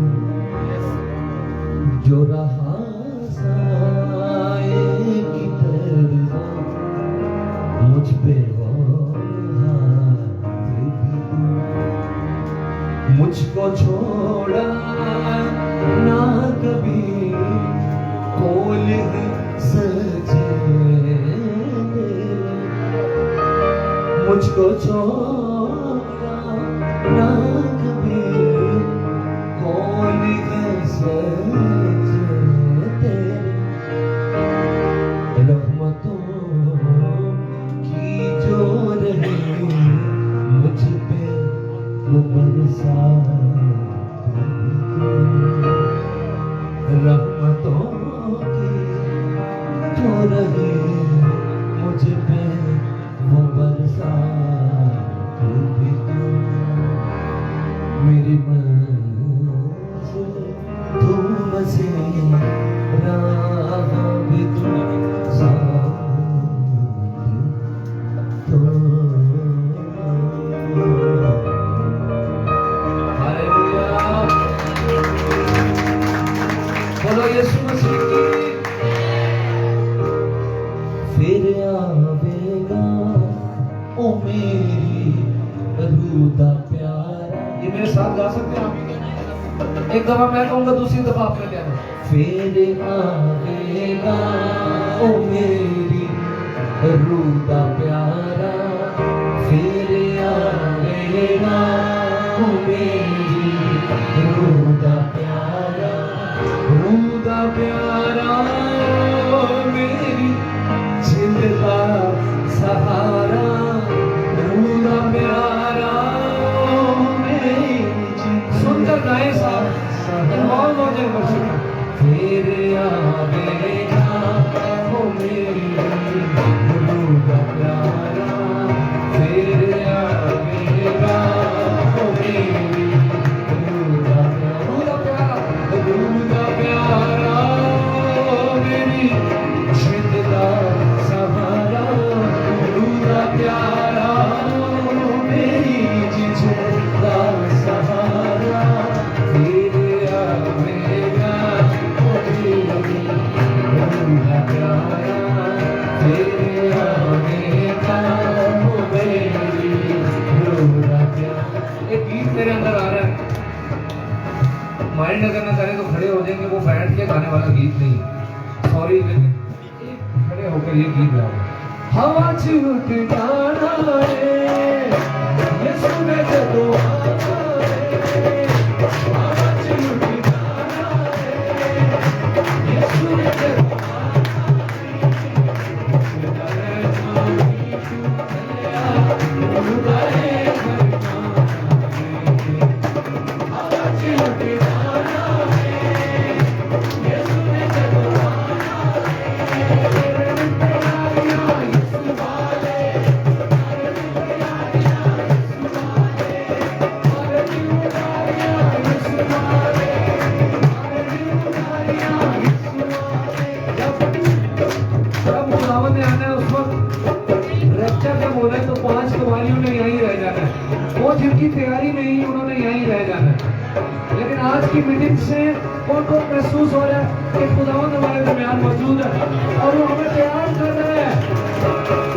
जो रहा साए की तरह मुझ पे वो हाथ भी तू. मुझको छोड़ा ना कभी कोल सजे तेरे. मुझको छोड़ा ना कभी कोल सजे तेरे. रहमतों की जो रही मुझ पे वो बरसात. रहमतों की जो रही मुझ पे वो बरसात भी तू. मेरी मंजिल तू मसीहा भी तू साथ तो.
रूदा प्यारा।
ये मेरे साथ गा सकते हैं आप? एक दफा मैं कहूंगा, दूसरी दफा आपने कहना।
फिर आवेगा ओ मेरी रूदा प्यारा, फिर आवेगा ओ मेरी रूदा प्यारा,
रूदा प्यारा ओ मेरी जिंदा सहारा, रूदा प्यारा ओ मेरी सुनकर गाए साहब, इन्वॉल्व हो जाए वर्षिप में।
फिर आवेगा ओ मेरी रूदा प्यारा, फिर आवेगा ओ मेरी रूदा प्यारा,
रूदा प्यारा ओ मेरी जिंदा सहारा, रूदा प्यारा ओ मेरी जिंदा सहारा,
फिर आवेगा ओ मेरी रूदा प्यारा, फिर आवेगा ओ मेरी रूदा प्यारा।
एक गीत मेरे अंदर आ रहा है, माइंड अगर ना करें तो खड़े हो जाएंगे, वो बैठ के गाने वाला गीत नहीं, सॉरी, लेकिन खड़े होकर ये गीत गाओ।
हवा छूट जाना है ये सुने जदों आना है, हवा छूट जाना है ये सुने जदों
जब खुदावंद ने आना है उस वक्त रैप्चर जब होना है तो 5 कवालियों ने यहीं रह जाना है, वो जिनकी तैयारी नहीं है उन्होंने यहीं रह जाना है। लेकिन आज की मीटिंग से उनको महसूस हो रहा है कि खुदावंद हमारे दरमियान मौजूद है और वो हमें तैयार कर रहे हैं।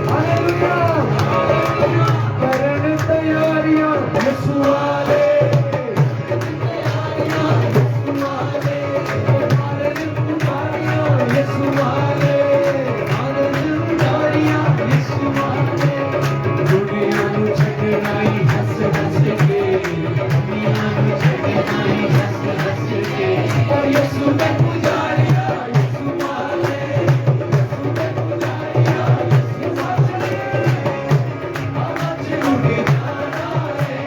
हालेलुया, करन तैयारियां यीशु वाले,
यीशु वाले, यीशु वाले, दुनिया ਨੂੰ ਛੱਡਣਾ ਹੀ ਹੱਸ ਹੱਸ ਕੇ, ਦੁनिया ਨੂੰ ਛੱਡਣਾ ਹੀ ਹੱਸ ਹੱਸ ਕੇ, ਓ ਯीशु ਦਾ ਪੁਜਾਰੀਆ, ਯीशु ਵਾਲੇ, ਯीशु ਦਾ ਪੁਜਾਰੀਆ, ਯीशु ਵਾਲੇ, ਹਵਾ ਚ ਉੱਡ ਜਾਣਾ ਹੈ,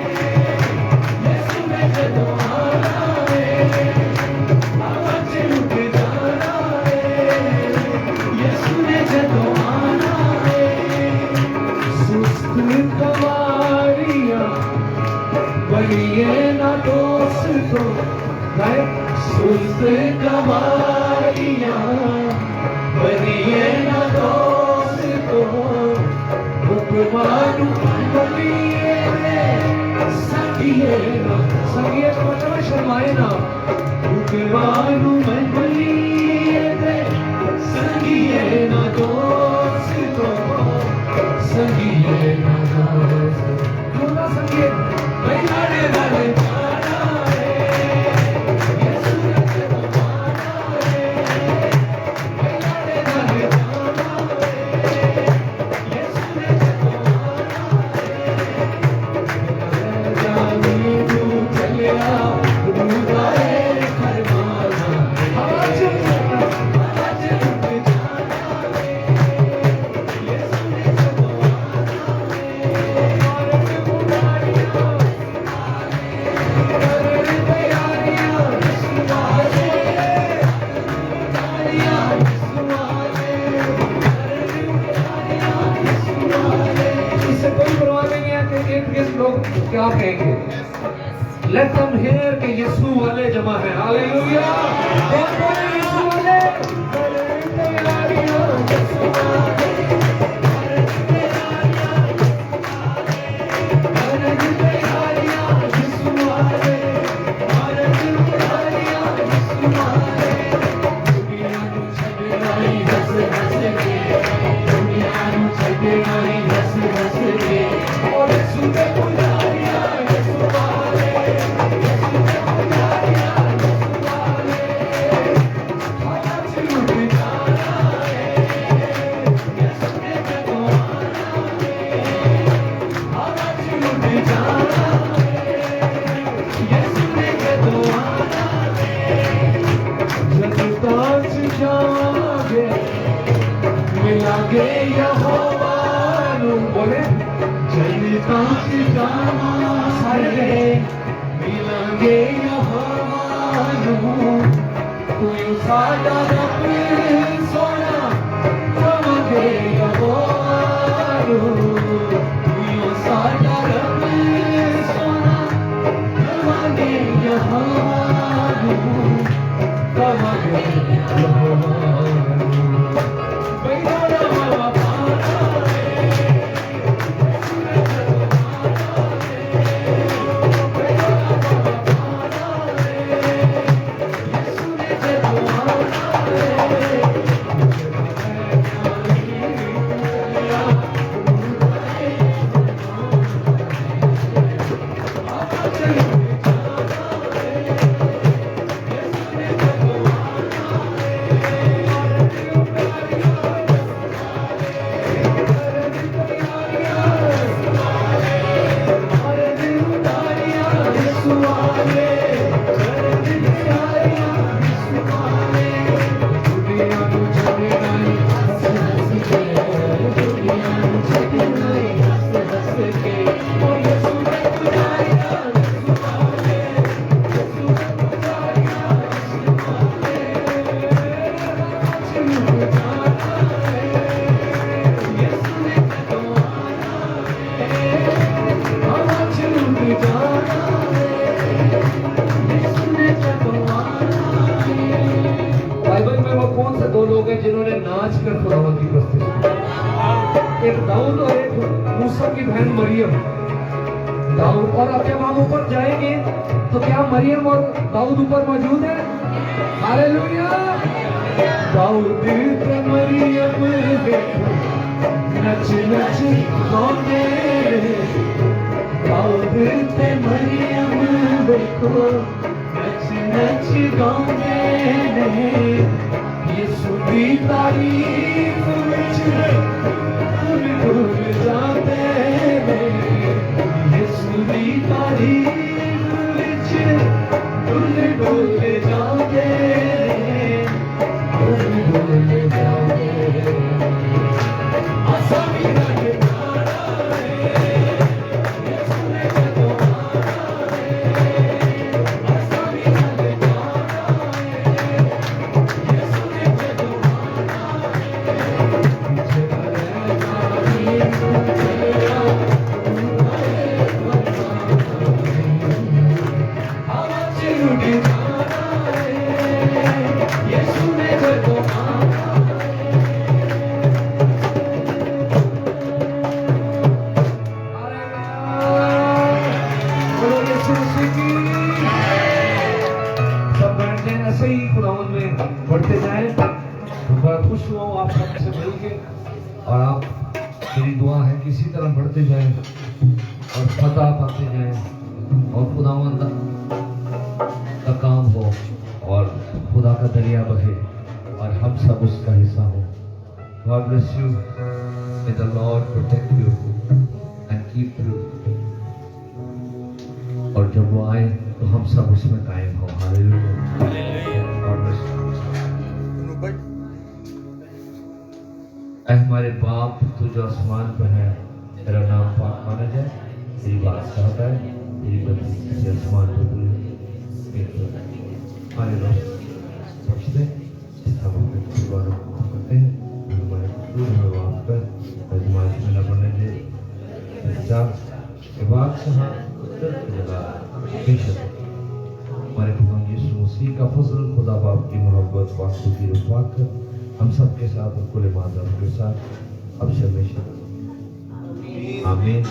ਯीशु ਨੇ ਜਦੋਂ ਆਣਾ ਹੈ, हवा च उठ जाना है, यीशु ने जदों आना है। सुस्त कवारियां बनिए ना दोस्तों, गाए सुस्त कवारियां बनिए ना दोस्तों, हुक्मानु बनिए संगिए ना,
संगीत का मतलब है शर्माए ना,
हुक्मानु बनिए संगिए ना दोस्तों, संगिए ना दोस्तों,
पूरा संगीत
बैठाने वाले जाना है, यीशु ने जदों आना है, बैठाने वाले जाना है, यीशु ने जदों आना है, जानी तू चलिया रूदा है फरमाना, हवा च उठ जाना है, यीशु ने जदों आना
इससे कोई परवाह नहीं है कि एथियस्ट लोग क्या कहेंगे। लेट देम हियर कि यीशु वाले जमा है। हालेलुया, देखो यीशु वाले, यीशु वाले,
और सुबह पुजारिया
मिलागे यहोवा नू बोले जनता से जाना सारे मिलागे यहोवा नू कोई साडा रब सोना कमागे यहोवा नू कोई साडा रब सोना कमागे यहोवा नू कमागे यहोवा जिन्होंने नाच कर खुदावंद की प्रस्तुति की। एक दाऊद और एक मूसा की बहन मरियम। दाऊद और अब जब हम ऊपर जाएंगे तो क्या मरियम और दाऊद ऊपर मौजूद है? हालेलुया। दाऊद ते मरियम नच नच गाते, दाऊद ते मरियम देखो नच नच गाते यीशु दी तारीफ विच डुल डुल जाते यीशु दी तारीफ विच डुल डुल जाते डुल डुल जाते आसा भी रहे बढ़ते जाए। बड़ा खुश हुआ हूँ आप सबसे मिल के, और आप मेरी दुआ है कि इसी तरह बढ़ते जाएं और फतह पाते जाएं और खुदावंद का काम हो और खुदा का दरिया बहे और हम सब उसका हिस्सा हो। God bless you. May the Lord protect you and keep you. और जब वो आए तो हम सब उसमें कायम हो। हालेलुया। God bless you. ऐ हमारे बाप तू जो आसमान पर है, तेरा नाम पाक माना जाए, तेरी बात चाहता है, तेरी बंदी किसी आसमान पर पूरी हमारे लोग बख्शते इस तरह के परिवारों को करते हैं, हमारे कसूर में वाप कर आजमाइश में न पड़ने दे। के बाद से हाँ उत्तर की जगह बेशक हमारे खुदा यीशु मसीह का फजल, खुदा बाप की मोहब्बत, वास्तु की रफ़ाक़त कर हम सबके साथ और कुल माता के साथ अब हमेशा आमीन।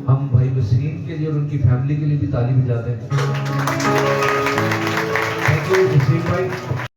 हम भाई वसीम के लिए और उनकी फैमिली के लिए भी ताली बजाते हैं। थैंक यू वसीम भाई।